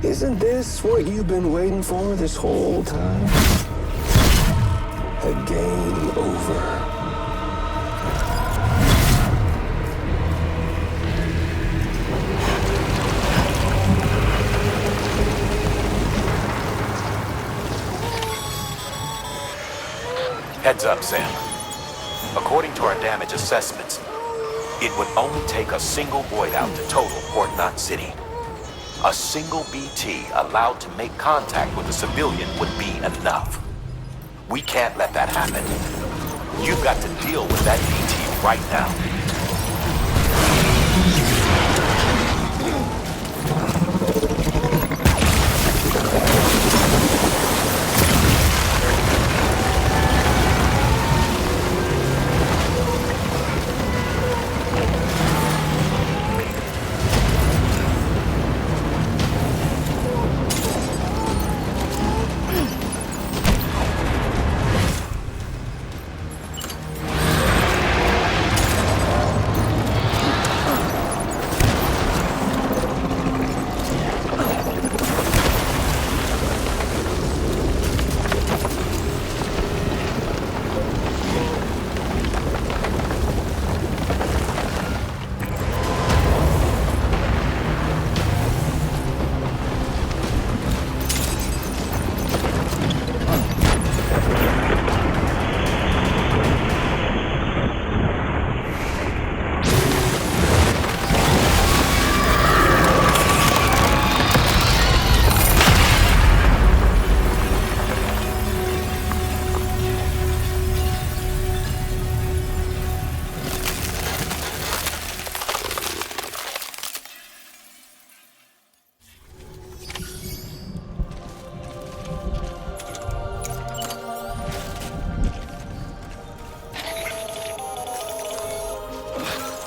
Isn't this what you've been waiting for this whole time? A game over. Heads up, Sam. According to our damage assessments, it would only take a single void out to total Port Knot City. A single BT allowed to make contact with a civilian would be enough. We can't let that happen. You've got to deal with that BT right now.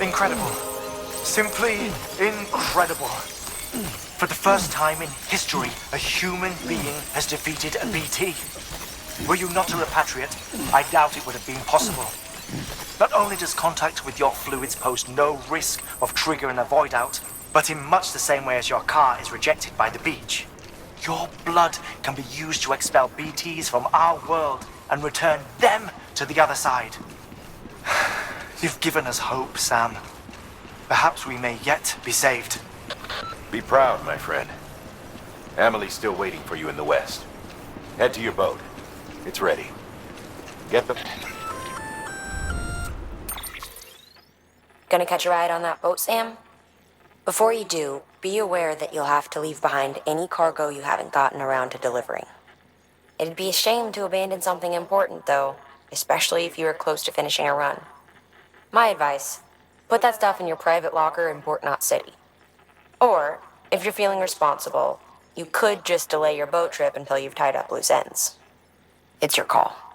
Incredible. Simply incredible. For the first time in history, a human being has defeated a BT. Were you not a repatriate, I doubt it would have been possible. Not only does contact with your fluids pose no risk of triggering a void out, but in much the same way as your car is rejected by the beach. Your blood can be used to expel BTs from our world and return them to the other side. You've given us hope, Sam. Perhaps we may yet be saved. Be proud, my friend. Amelie's still waiting for you in the west. Head to your boat. It's ready. Get the... Gonna catch a ride on that boat, Sam? Before you do, be aware that you'll have to leave behind any cargo you haven't gotten around to delivering. It'd be a shame to abandon something important, though, especially if you are close to finishing a run. My advice, put that stuff in your private locker in Port Knot City. Or, if you're feeling responsible, you could just delay your boat trip until you've tied up loose ends. It's your call.